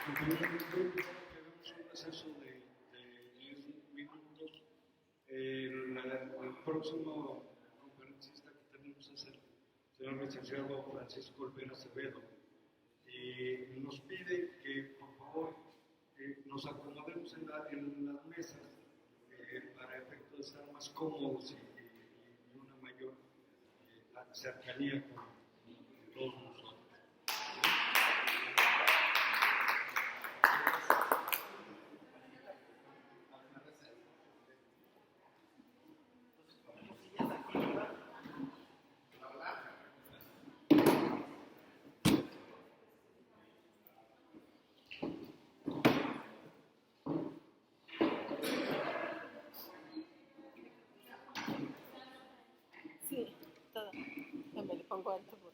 Compañeros, creo que hagamos un receso de 10 minutos. El próximo conferencista que tenemos es el señor licenciado Francisco Olvera Acevedo. Y nos pide que, por favor, nos acomodemos en las mesas para efecto de estar más cómodos y una mayor cercanía con todos nosotros. Sí, todo. Ya me le pongo alto.